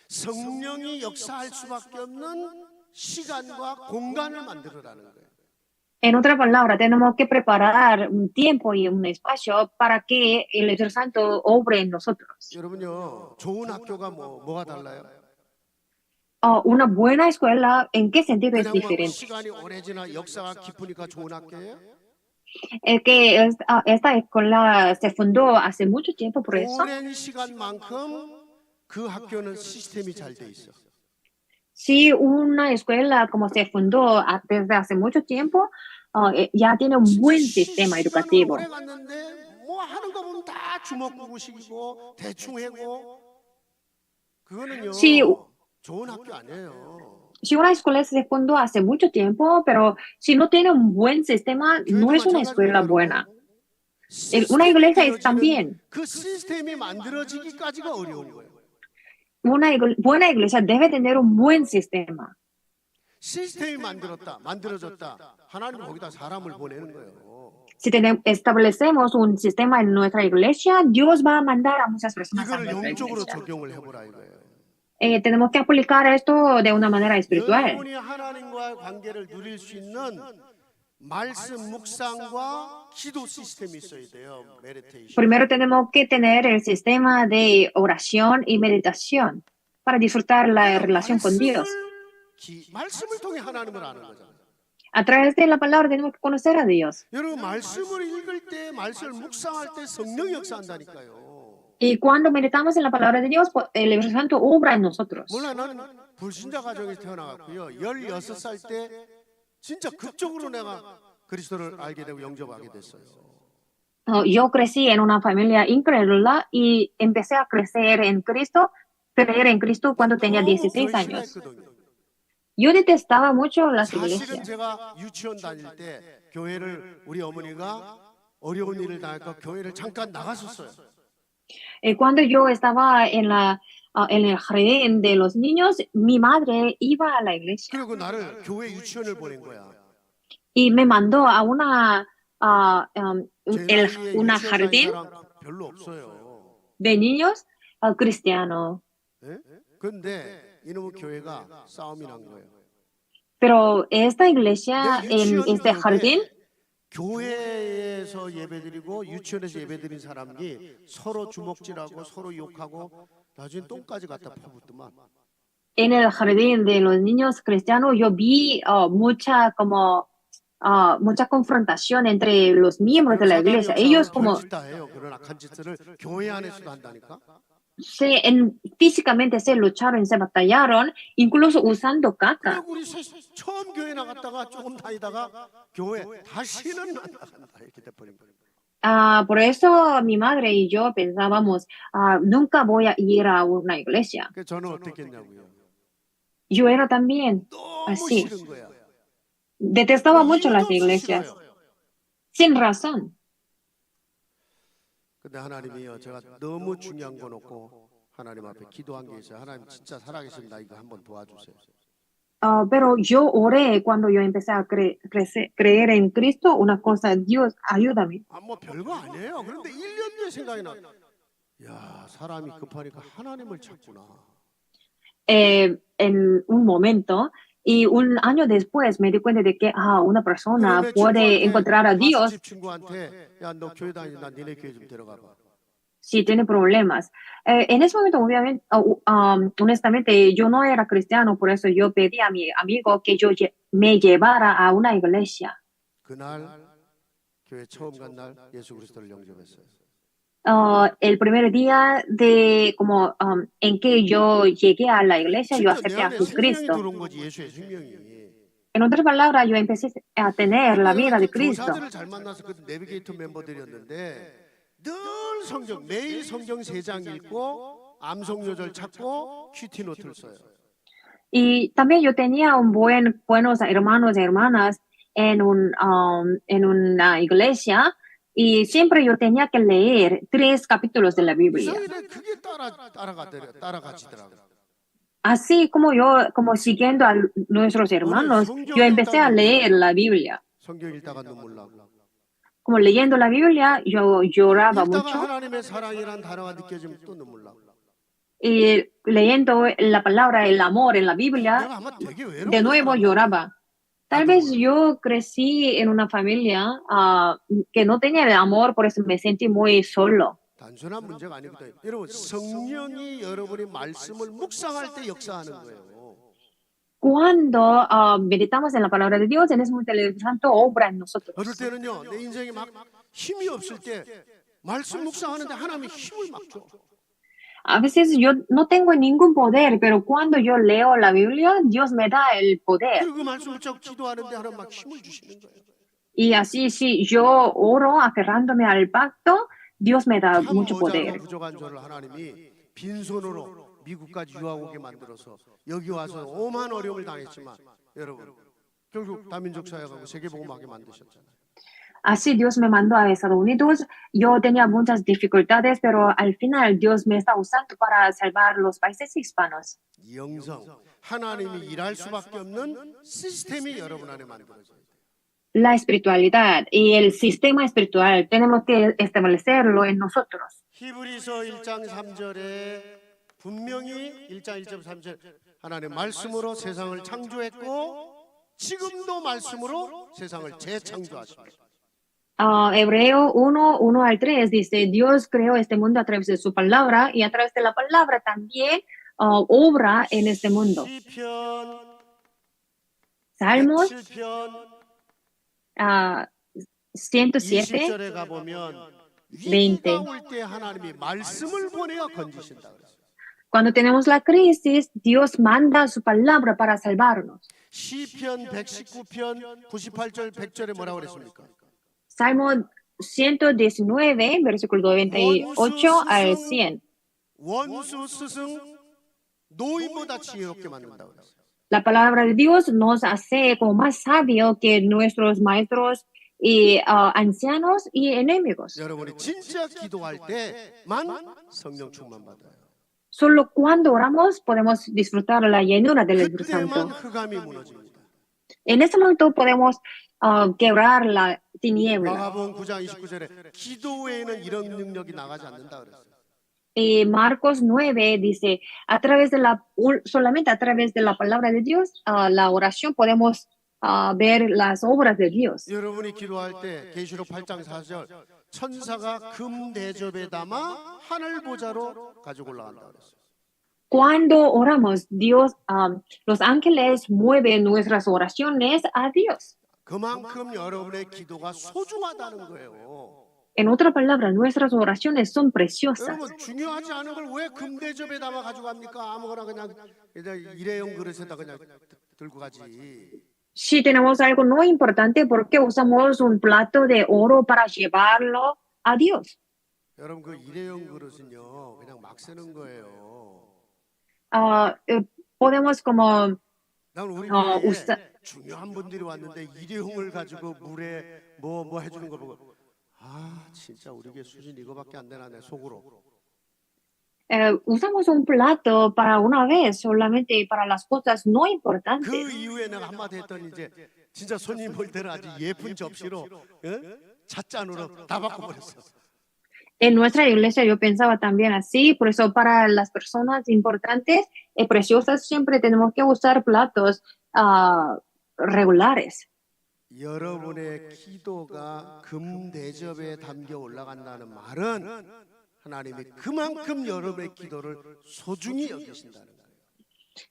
성령이 역사할 수밖에 없는 시간과 공간을 만들어라는 거예요. En otra palabra, tenemos que preparar un tiempo y un espacio para que el Espíritu Santo obre en nosotros. 여러분요, 좋은 학교가 뭐가 달라요? Una buena escuela, ¿en qué sentido es 그냥 뭐 diferente? 시간이 오래 지나 역사가 깊으니까 좋은 학교예요? Es que esta escuela se fundó hace mucho tiempo por eso. 오랜 시간만큼 그 학교는 시스템이 잘 돼 있어. Si una escuela como se fundó desde hace mucho tiempo, ya tiene un buen sistema 시간은 educativo. 오래 갔는데 뭐 하는 거 보면 다 주먹구구식이고 대충 해고 그거는요 Sí. 좋은 학교 아니에요. Si una escuela se fundó hace mucho tiempo, pero si no tiene un buen sistema, no es una escuela buena. Una iglesia es también. 그 시스템이 만들어지기까지가 어려운 거예요. Una buena iglesia debe tener un buen sistema. 시스템이 만들어졌다. 하나님 거기다 사람을 보내는 거예요. Si establecemos un sistema en nuestra iglesia, Dios va a mandar a muchas personas a 이거를 nuestra 영적으로 iglesia. 적용을 해보라 이거예요. Tenemos que aplicar esto de una manera espiritual. 여러분이 하나님과의 관계를 누릴 수 있는 말씀 묵상과 기도 시스템이 있어야 돼요. 메디테이션. Primero tenemos que tener el sistema de oración y meditación para disfrutar la relación con Dios. 말씀을 통해 하나님을 아는 거잖아요. A través de la palabra tenemos que conocer a Dios. 여러분 말씀을 읽을 때, 말씀을 묵상할 때 성령이 역사한다니까요. Y cuando meditamos en la palabra de Dios, el Espíritu Santo obra en nosotros. 몰라 나는 불신자 가정에서 태어나갔고요. 16살 때 진짜 극적으로 내가 그리스도를 알게 되고 영접하게 됐어요. Yo crecí en una familia incrédula y empecé a creer en Cristo cuando tenía 16 años. Yo detestaba mucho las 사실은 iglesias. 제가 유치원 다닐 때 교회를 우리 어머니가 어려운 일을 당하니까 교회를 잠깐 나갔었어요. Cuando yo estaba en el jardín de los niños, mi madre iba a la iglesia 그리고 나를 교회 유치원을 보낸 거야. y me mandó a una 제 나이에 유치원 다닌 jardín 사람 별로 없어요. de niños cristiano. 예? 그런데 이놈의 교회가 싸움이 난 거예요. Pero esta iglesia, 내 en 유치원 este jardín, 교회에서 예배드리고 유치원에서 예배드린 사람이 서로 주먹질하고 서로 욕하고 나중에 똥까지 갖다 퍼붓더만. en el jardín de los niños cristianos, yo vi mucha confrontación entre los miembros de la iglesia. Ellos como 다 해요. 그런 악한 짓을 교회 안에서도 한다니까. físicamente se lucharon, se batallaron, incluso usando caca. 그리고 우리 처음 교회 나갔다가 조금 다니다가 교회 다시는 안 나간다 이렇게 돼버린 거예요. Por eso mi madre y yo pensábamos, nunca voy a ir a una iglesia. 그래서 저는 어떻게 했냐고요. Yo era también 너무 así. 싫은 거야. Detestaba mucho las 이유도 없이 iglesias, 싫어요. sin razón. 근데 하나님이요, 제가 너무 중요한 거 놓고 하나님 앞에 기도한 게 있어요. 하나님 진짜 살아계신 나 이거 한번 도와주세요. Pero yo oré cuando yo empecé a creer en Cristo, una cosa, Dios, ayúdame. 뭐 별거 아니에요. 그런데 1년 뒤에 생각이 나. 야, 사람이 급하니까 하나님을 찾구나. En un momento, y un año después me di cuenta de que una persona 그러면 puede 친구한테, encontrar a Dios 집 친구한테 야, 너 교회 다니나 니네 교회 좀 데려가 봐. si tiene problemas. En ese momento, obviamente, honestamente, yo no era cristiano, por eso yo pedí a mi amigo que yo me llevara a una iglesia. 그날 교회 처음 간 날 예수 그리스도를 영접했어요. El primer día en que yo llegué a la iglesia, yo 진짜 내 acepté a 안에 생명이 Jesucristo. 들어온 거지, 예수의 생명이. En otras palabras, yo empecé a tener la vida de Cristo. 교사들을 잘 만나서 그 내비게이터 멤버들이었는데 늘 성경, 매일 성경 3장 읽고 암송 요절 찾고 큐티 노트를 써요. Y también yo tenía buenos hermanos y hermanas en una iglesia y siempre yo tenía que leer 3 capítulos de la Biblia. 이스라엘에 그게 따라가지더라고. Así como yo, como siguiendo a nuestros hermanos, yo empecé a leer la Biblia. 성경 읽다가 눈물 나고. Como leyendo la Biblia, yo lloraba 읽다가 mucho. 하나님의 사랑이란 단어가 느껴지면 또 눈물 나고. Y leyendo la palabra el amor en la Biblia, 내가 아마 되게 de 외로운 nuevo 사람 lloraba. Tal 나도 vez 몰라. yo crecí en una familia que no tenía el amor, por eso me sentí muy solo. 단순한 문제가 아니거든요. 여러분, 성령이 여러분의 말씀을 묵상할 때 역사하는 거예요. Cuando meditamos en la palabra de Dios, en ese momento el Espíritu Santo obra en nosotros. 어떨 때는요, 내 인생이 막 힘이 없을 때 말씀 묵상하는데 하나님이 힘을 막 줘. A veces yo no tengo ningún poder, pero cuando yo leo la Biblia, Dios me da el poder. 그리고 그 말씀을 쫙 기도하는데 하나님 막 힘을 주시는 거예요. Y así, si yo oro aferrándome al pacto, Dios me da 참 mucho 모자고 poder. 부족한 저를 하나님이 빈손으로 미국까지 유학 오게 만들어서 여기 와서 오만 어려움을 당했지만 여러분 결국 다민족 사역하고 세계복음하게 만드셨잖아요. Así Dios me mandó a Estados Unidos. Yo tenía muchas dificultades, pero al final Dios me está usando para salvar los países hispanos. 영성 하나님이 일할 수밖에 없는 시스템이 여러분 안에 만들어져요. La espiritualidad y el sistema espiritual tenemos que establecerlo en nosotros. 히브리서 1장 3절에 분명히 1장 1절 3절 하나님 말씀으로 세상을 창조했고 지금도 말씀으로 세상을 재창조하십니다. Hebreo 1, 1 al 3 dice, Dios creó este mundo a través de su palabra y a través de la palabra también obra en este mundo. 시편 Salmos 107편 107, 20절에 가보면 20. 위기가 올 때 하나님이 말씀을 보내어 건지신다 그랬어요. Cuando tenemos la crisis, Dios manda su palabra para salvarnos. 시편 119편 98절 100절에 뭐라고 그랬습니까? Salmo 119, versículo 98 al 100. 원수 스승 노인보다 지혜롭게 만든다 그랬어요. La palabra de Dios nos hace como más sabio que nuestros maestros y ancianos y enemigos. 여러분이 진짜 기도할 때만 성령 충만 받아요. Solo cuando oramos podemos disfrutar la llenura del Espíritu 그때만 Santo. 흑암이 무너집니다. En ese momento podemos quebrar la tiniebla. 마가복음 9장 29절에 기도 외에는 이런 능력이 나가지 않는다 그랬어요. Y Marcos 9 dice, solamente a través de la palabra de Dios, la oración podemos ver las obras de Dios. 여러분이 기도할 때 계시록 8장 4절 천사가 금 대접에 담아 하늘 보좌로 가지고 올라간다 그랬어요. Cuando oramos, Dios, los ángeles mueven nuestras oraciones a Dios. 그만큼 여러분의 기도가 소중하다는 거예요. En otra palabra, nuestras oraciones son preciosas. 여러분 중요하지 않은 걸 왜 금 대접에 담아 가지고 갑니까? 아무거나 그냥 일회용 그릇에다 그냥 들고 가지. Si tenemos algo no importante, ¿por qué usamos un plato de oro para llevarlo a Dios? 여러분 그 일회용 그릇은요 그냥 막 쓰는 거예요. Podemos como 난 우리 어, 교회에 우사- 중요한 분들이 왔는데 일회용을 가지고 물에 뭐 해주는 거 보고 아 진짜 우리 교회 수준 이거밖에 안 되나 내 속으로. usamos un plato para una vez, solamente para las cosas no 그 importantes. 이후에 내가 한마디 했더니 이제 진짜 손님 올 때는 아주 예쁜 접시로 찻잔으로 다 바꿔버렸어. En nuestra iglesia yo pensaba también así, por eso para las personas importantes y preciosas siempre tenemos que usar platos regulares. 여러분의 기도가 금 대접에 담겨 올라간다는 말은 하나님이 그만큼 여러분의 기도를 소중히 여기신다는 거예요.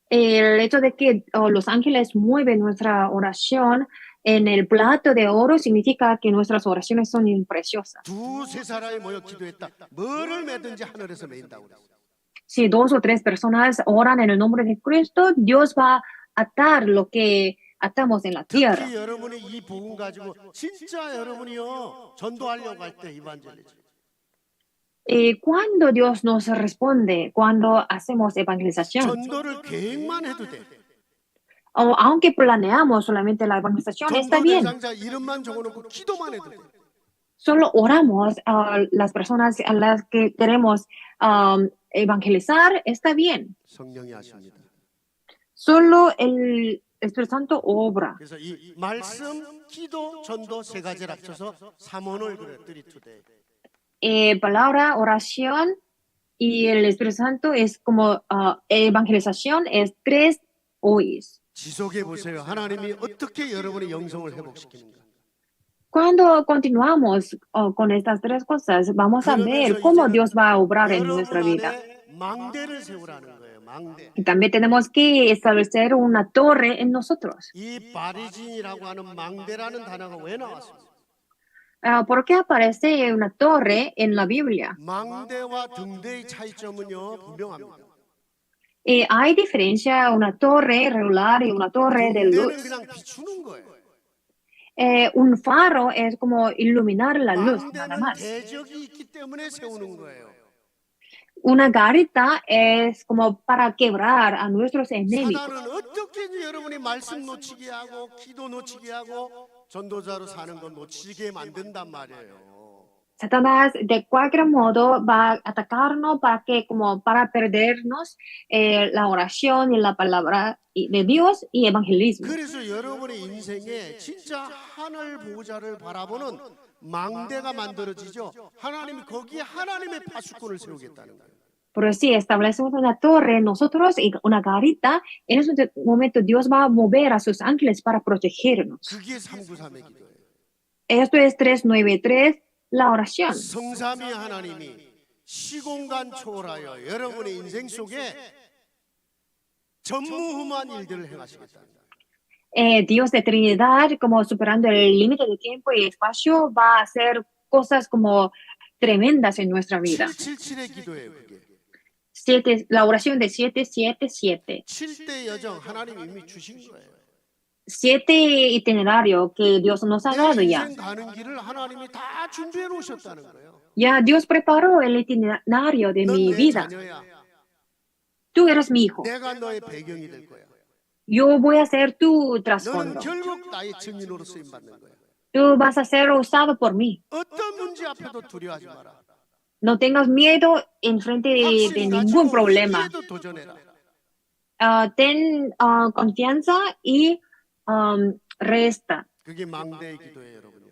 El hecho de que los ángeles mueven nuestra oración en el plato de oro significa que nuestras oraciones son preciosas. 두세 사람이 모여 기도했다. 뭐를 매든지 하늘에서 매인다고 그랬어요. Si 2 o 3 personas oran en el nombre de Cristo, Dios va a atar lo que atamos en la tierra. 특히 여러분이 이 복음 가지고 진짜 여러분이요 전도하려고 할 때 이반절이죠. Y cuando Dios nos responde, cuando hacemos evangelización, 전도를 계획만 해도 돼. aunque planeamos solamente la evangelización, está 전도 bien. 대상자 이름만 적어놓고 기도만 해도 돼. Solo oramos a las personas a las que queremos evangelizar, está bien. 성령이 하십니다. Solo el Espíritu Santo obra. 그래서 이 말씀, 기도, 전도 세 가지를 합쳐서 삼원을 그래, 32day. Palabra, oración y el Espíritu Santo es como evangelización, es 3 hoys. 지속해 보세요. 하나님이 어떻게 여러분의 영성을 회복시키는가. Cuando continuamos con estas 3 cosas, vamos a ver cómo Dios va a obrar en 여러분 nuestra vida. 안에 망대를 세우라는 거예요. 망대. Y también tenemos que establecer una torre en nosotros. 이 바리진이라고 하는 망대라는 단어가 왜 나왔습니까? ¿Por qué aparece una torre en la Biblia? 망대와 등대의 차이점은요 분명합니다. Hay diferencia una torre regular y una torre de 등대는 luz. 그냥 비추는 거예요. Un faro es como iluminar la luz, nada 망대는 más. 대적이 있기 때문에 세우는 거예요. Una garita es como para quebrar a nuestros enemigos. 사단은 어떻게 여러분이 말씀 놓치게 하고 기도 놓치게 하고 전도자로 사는 건 놓치게 만든단 말이에요. Satanás de cualquier modo va a atacarnos para perdernos la oración y la palabra de Dios y evangelismo. 그래서 여러분의 인생에 진짜 하늘 보좌를 바라보는 망대가 만들어지죠. 하나님이 거기에 하나님의 파수꾼을 세우겠다는 거예요. Pero si establecemos una torre nosotros y una garita, en ese momento Dios va a mover a sus ángeles para protegernos. 그게 393의 기도예요. Esto es 393, la oración. 성삼위 하나님이 시공간 초월하여 여러분의 인생 속에 전무후무한 일들을 행하시겠다. Dios de Trinidad, como superando el límite de tiempo y espacio, va a hacer cosas como tremendas en nuestra vida. 777의 기도예요. 그게. La oración de 777. 7대 여정 하나님 이미 주신 거예요. 7 itinerarios que Dios nos ha 내 dado ya. 인생 가는 길을 하나님이 다 준비해 놓으셨다는 거예요. Ya Dios preparó el itinerario de 넌 mi 내 vida. 자녀야. Tú eres mi hijo. 내가 너의 배경이 될 거야. Yo voy a ser tu 너는 trasfondo. 결국 나의 증인으로 쓰임 받는 거야. Tú vas a ser usado por mí. 어떤 문제 앞에도 두려워하지 마라. No tengas miedo en frente de 확신 ningún 가지고 problema. 위기에도 도전해라. Ten confianza y resta. 그게 망대의 기도예요, 여러분요.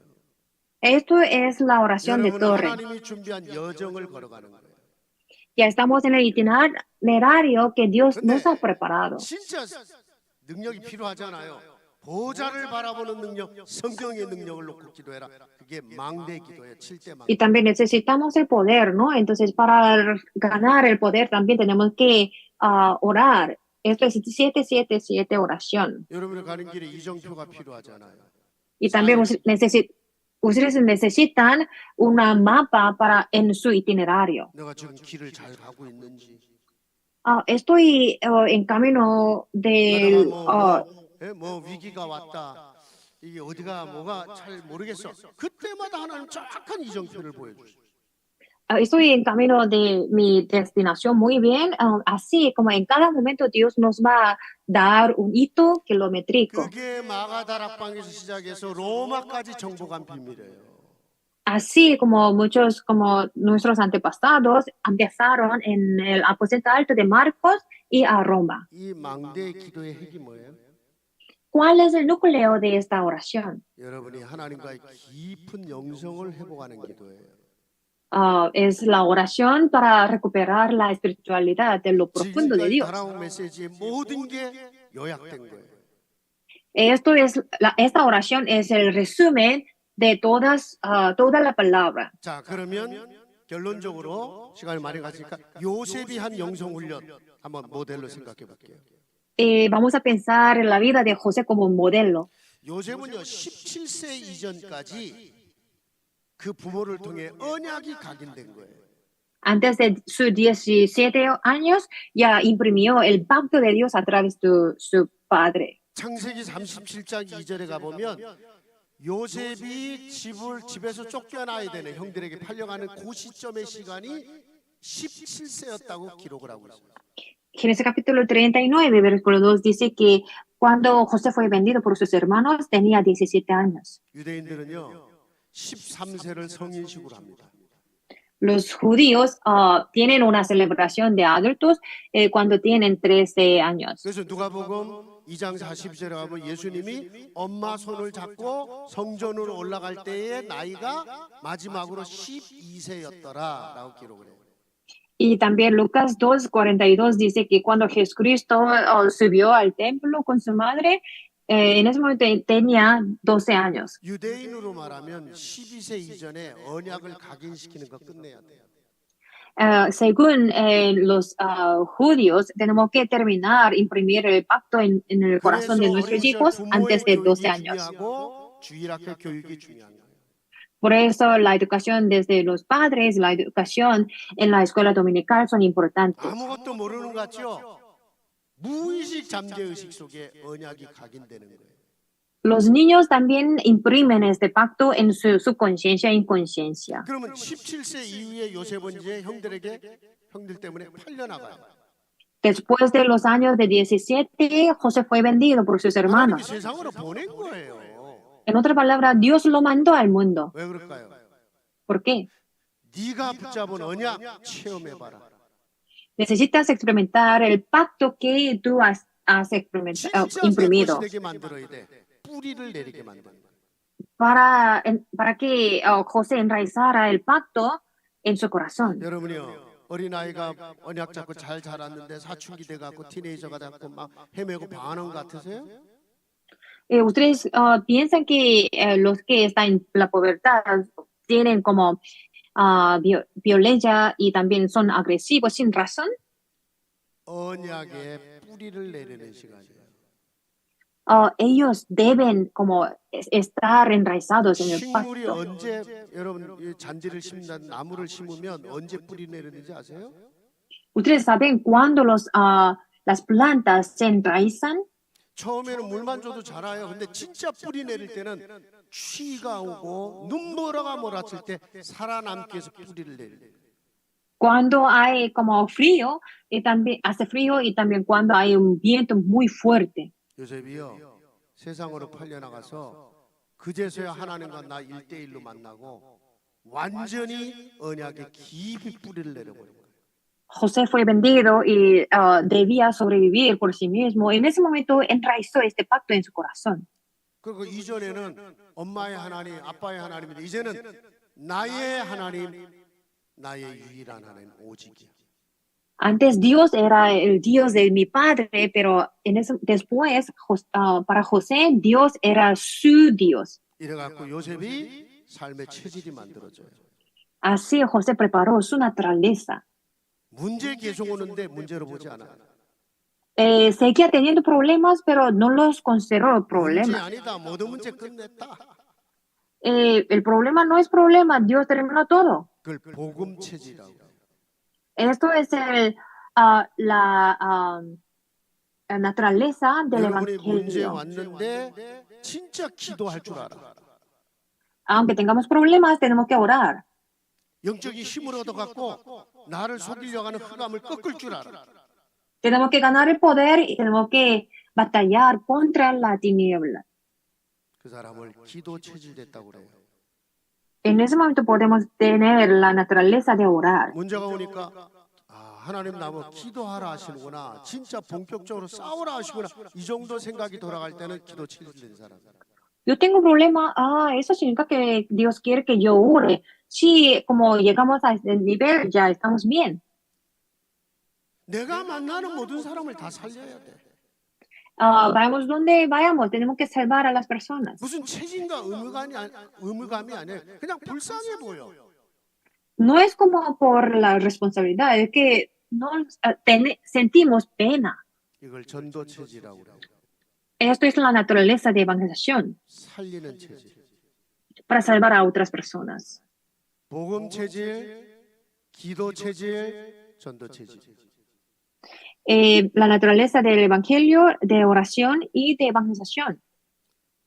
Esto es la oración de 여러분은 torre. 하나님이 준비한 여정을 걸어가는 거예요. Ya estamos en el itinerario que Dios nos ha preparado. 진짜 능력이 필요하잖아요. 보좌를 바라보는 능력, 성경의 능력을 놓고 기도해라. 그게 망대 기도예요. 7대 망대. Y también necesitamos el poder, ¿no? Entonces, para ganar el poder también tenemos que orar. Esto es 777 oración. 여러분이 가는 길에 이정표가 필요하잖아요. Y también ustedes necesitan una mapa en su itinerario. 내가 지금 길을 잘 가고 있는지. Estoy en camino del... 뭐 위기가 왔다. 이게 어디가 뭐가 잘 모르겠어. 그때마다 하나님 정확한 이정표를 보여주시죠. Estoy en camino de mi destinación muy bien. Así como en cada momento Dios nos va a dar un hito kilométrico. 그게 마가다락방에서 시작해서 로마까지 정복한 비밀이에요. Así como muchos, como nuestros antepasados empezaron en el aposento alto de Marcos y a Roma. 이 망대의 기도의 핵이 뭐예요? ¿Cuál es el núcleo de esta oración? 여러분이 하나님과의 깊은 영성을 회복하는 기도예요. Es la oración para recuperar la espiritualidad de lo profundo de 지금까지 Dios. 달아온 메시지의 모든 게 요약된 거예요. Esta oración es el resumen de toda la palabra. 자, 그러면 결론적으로 시간이 많이 갔으니까 요셉이 한 영성 훈련 한번 모델로 생각해 볼게요. Vamos a pensar en la vida de José como un modelo. 요셉은요 17세 이전까지 그 부모를 통해 언약이 각인된 거예요. Antes de sus 17 años, ya imprimió el pacto de Dios a través de su padre. 창세기 37장 2절에 가보면 요셉이 집에서 쫓겨나야 되는 형들에게 팔려가는 그 시점의 시간이 17세였다고 기록을 하고 있어요. Génesis capítulo 39, versículo 2 dice que Cuando José fue vendido por sus hermanos, tenía 17 años. 유대인들은요 13세를 성인식으로 합니다. Los judíos tienen una celebración de adultos cuando tienen 13 años. 그래서 누가복음 2장 40절에 가면 예수님이 엄마 손을 잡고 성전으로 올라갈 때의 나이가 마지막으로 12세였더라라고 기록을 해요. Y también Lucas 2:42 dice que cuando Jesucristo subió al templo con su madre, en ese momento tenía 12 años. 유대인으로 말하면 12세 이전에 언약을 각인시키는 거 끝내야 돼요. Según los judíos, tenemos que terminar, imprimir el pacto en el corazón de 그래서 어린 nuestros 시절 hijos 부모의 antes de 12 교육이 años. 중요하고 주일학교 교육이 중요한 거예요. Por eso la educación desde los padres, la educación en la escuela dominical son importantes. 아무것도 모르는 것 같죠? 무의식 잠재의식 속에 언약이 각인되는 거예요. Los niños también imprimen este pacto en su subconsciencia e inconsciencia. 그러면 17세 이후에 요셉은 이제 형들 때문에 팔려나가요. Después de los años de 17, José fue vendido por sus 하나님이 hermanos. 세상으로 보낸 거예요. En otra palabra, Dios lo mandó al mundo. 왜 그럴까요? ¿Por qué? 네가 붙잡은 언약 체험해봐라. Necesitas experimentar el pacto que tú has 진짜 새 것이 imprimido 되게 만들어야 돼. 뿌리를 내리게 만드는 거예요. para que José enraizara el pacto en su corazón. 여러분이요. 어린아이가 언약 잡고 잘 자랐는데 사춘기 돼갖고 티네이저가 돼갖고 막 헤매고 방황하는 것 같으세요? ¿Ustedes piensan que los que están en la pubertad tienen como violencia y también son agresivos sin razón? 언약에 뿌리를 내리는 시간이에요. Ellos deben como estar enraizados en el 식물이 pacto. 언제 여러분 이 잔디를 심다 나무를 심으면 언제 뿌리 내리는지 아세요? ¿Ustedes saben cuándo las plantas se enraizan? 처음에는 물만 줘도 자라요. 근데 진짜 뿌리 내릴 때는 추위가 오고 눈보라가 몰아칠 때 살아남기 위해서 뿌리를 내려요. Cuando hay como frío y también hace frío y también cuando hay un viento muy fuerte. 요셉이요 세상으로 팔려나가서 그제서야 하나님과 나 1대1로 만나고 완전히 언약에 깊이 뿌리를 내려버린 거예요. José fue vendido y debía sobrevivir por sí mismo. En ese momento enraizó este pacto en su corazón. 그리고 이전에는 엄마의 하나님, 아빠의 하나님인데 이제는 나의 하나님, 나의 유일한 하나님 오직이야. Antes Dios era el Dios de mi padre, pero después para José Dios era su Dios. 이래갖고 요셉이 삶의 체질이 만들어져요. Así José preparó su naturaleza. 문제 계속 오는데 문제로 보지 않아요. Seguía teniendo problemas, pero no los consideró 문제 problemas. 아니다. 모든 문제 끝냈다. El problema no es problema, Dios terminó todo. 그걸 복음 체질이라고. Esto es la naturaleza del 여러분이 문제 evangelio. 왔는데 진짜 기도할 줄 알아. Aunque tengamos problemas, tenemos que orar. 영적인 힘을 얻어갖고 나를 속이려고 하는 흑암을 꺾을 줄 알아. Tenemos que ganar el poder y tenemos que batallar contra la tiniebla. 그 사람을 기도 체질됐다고 그래요. En ese momento podemos tener la naturaleza de orar. 문제가 오니까 하나님 나무 기도하라 하시는구나. 진짜 본격적으로 싸우라 하시구나. 이 정도 생각이 돌아갈 때는 기도 체질된 사람. Yo tengo un problema, eso significa que Dios quiere que yo ore. Si como llegamos a ese nivel, ya estamos bien. 내가 만나는 모든 사람을 다 살려야 돼. Vayamos donde vayamos, tenemos que salvar a las personas. 무슨 책임과 의무감이 아니에요. 그냥 불쌍해 보여. No es como por la responsabilidad, es que sentimos pena. 이걸 전도 체질이라고 그래요. Esto es la naturaleza de evangelización, 살리는 체질. para salvar a otras personas. 복음 체질, 기도 체질, 전도 체질. La naturaleza del evangelio, de oración y de evangelización.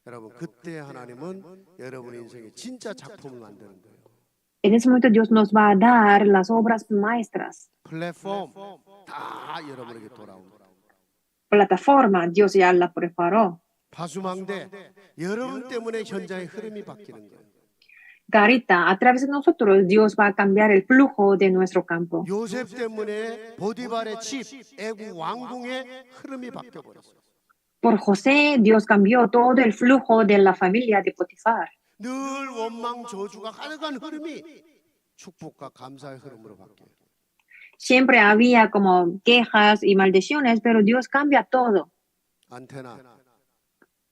여러분 그때 하나님은 여러분 인생에 진짜 작품을 만드는 거예요. En ese momento Dios nos va a dar las obras maestras. 플랫폼 다 여러분에게 돌아옵니다. plataforma, Dios ya la preparó. 파수망대, 여러분 때문에 현장의 흐름이 바뀌는 거예요. Garita, a través de nosotros, Dios va a cambiar el flujo de nuestro campo. 요셉 때문에 보디발의 집, 애국 왕궁의 흐름이 바뀌어 버렸어요. Por José, Dios cambió todo el flujo de la familia de Potifar. 늘 원망 저주가 가득한 흐름이 축복과 감사의 흐름으로 바뀌어요. Siempre había como quejas y maldiciones, pero Dios cambia todo. 안테나,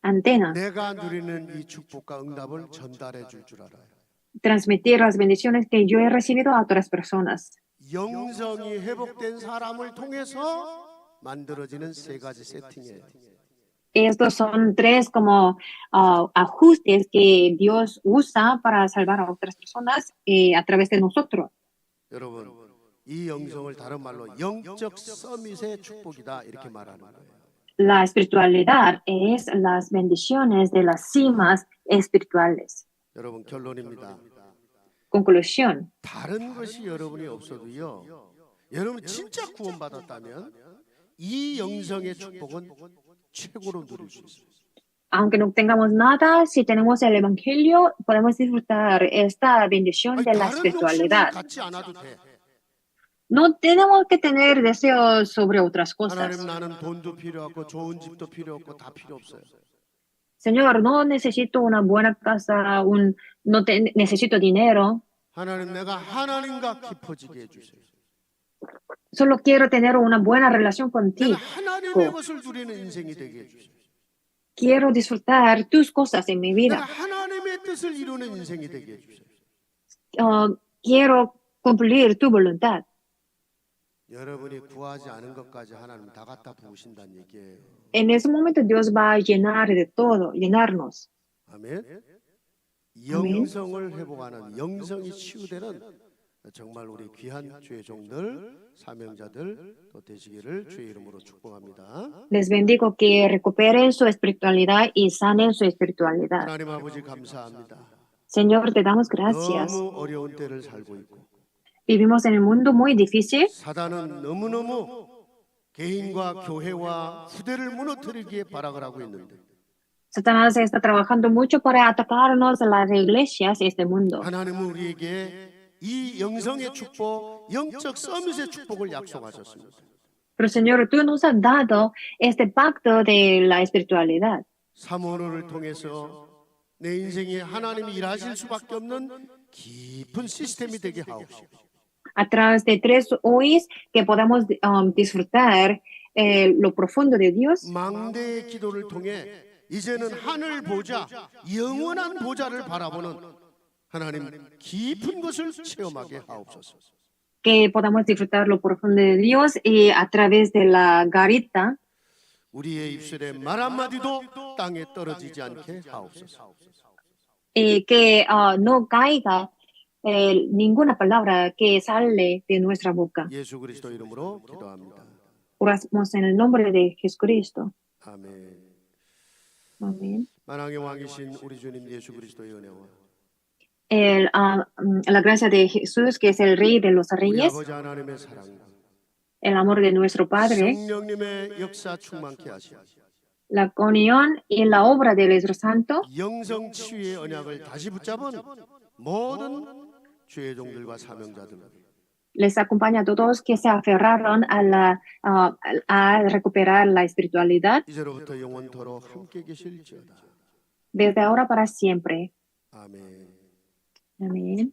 Antena, 내가 누리는 이 축복과 응답을 전달해 줄 줄 알아요. transmitir las bendiciones que yo he recibido a otras personas. 영성이 회복된 사람을 통해서 만들어지는 세 가지 세팅이에요. Estos son tres como ajustes que Dios usa para salvar a otras personas a través de nosotros. 여러분, 이 영성을 다른 말로 영적 서밋의 축복이다 이렇게 말하는 거예요. La espiritualidad es las bendiciones de las cimas espirituales. 여러분 결론입니다. Conclusión. 다른 것이 여러분이 없어도요. 여러분 진짜 구원받았다면 이 영성의 축복은 최고로 누릴 수 있어요. Aunque no tengamos nada, si tenemos el Evangelio, podemos disfrutar esta bendición 아니, de la 다른 욕심을 espiritualidad. 갖지 않아도 돼. No tenemos que tener deseos sobre otras cosas. 하나님 나는 돈도 필요 없고 좋은 집도 필요 없고 다 필요 없어요. Señor, no necesito una buena casa, necesito dinero, 하나님 내가 하나님과 깊어지게 해주세요. solo quiero tener una buena relación contigo. 내가 하나님의 것을 누리는 인생이 되게 해주세요. Quiero disfrutar tus cosas en mi 내가 vida. 하나님의 뜻을 이루는 인생이 되게 해주세요. Quiero cumplir tu voluntad. 여러분이 구하지 않은 것까지 하나님 다 갖다 부으신다는 얘기예요. En ese momento Dios va a llenar de todo, llenarnos. 아멘. 영성을 회복하는 영성이 치유되는 정말 우리 귀한 주의 종들, 사명자들 또 되시기를 주의 이름으로 축복합니다. Les bendigo que recuperen su espiritualidad y sanen su espiritualidad. 하나님 아버지 감사합니다. Señor, te damos gracias. 너무 어려운 때를 살고 있고 Vivimos en un mundo muy difícil. 사단은 너무너무 개인과 교회와 후대를 무너뜨리기에 발악을 하고 있는데 Satanás está trabajando mucho para atacarnos a las iglesias y este mundo. 하나님은 우리에게 이 영성의 축복, 영적 서밋의 축복을 약속하셨습니다. Pero Señor, tú nos has dado este pacto de la espiritualidad. 사모노를 통해서 내 인생에 하나님이 일하실 수밖에 없는 깊은 시스템이 되게 하옵시고 A través de tres hoys que podamos disfrutar lo profundo de Dios. 망대의 기도를 통해 이제는 하늘 보좌, 영원한 보좌를 바라보는 하나님 깊은 것을 체험하게 하옵소서. Que podamos disfrutar lo profundo de Dios y a través de la garita. 우리의 입술에 말 한마디도 땅에 떨어지지 않게 하옵소서. Que no caiga ninguna palabra que sale de nuestra boca. 예수 그리스도 이름으로 기도합니다. Oramos en el nombre de Jesucristo. 아멘. Amén. 만왕의 왕이신 우리 주님 예수 그리스도의 은혜와 La gracia de Jesús, que es el Rey de los 우리 Reyes, 아버지 하나님의 사랑과 el amor de nuestro Padre, 성령님의 역사 충만케 하시고 la comunión y la obra del Espíritu Santo, 영성 치유의 언약을 다시 붙잡은 모든 주의 종들과 사명자들 les acompaña a todos que se aferraron a recuperar la espiritualidad 이제로부터 영원토록 함께 계실지어다. desde ahora para siempre. 아멘. Amén.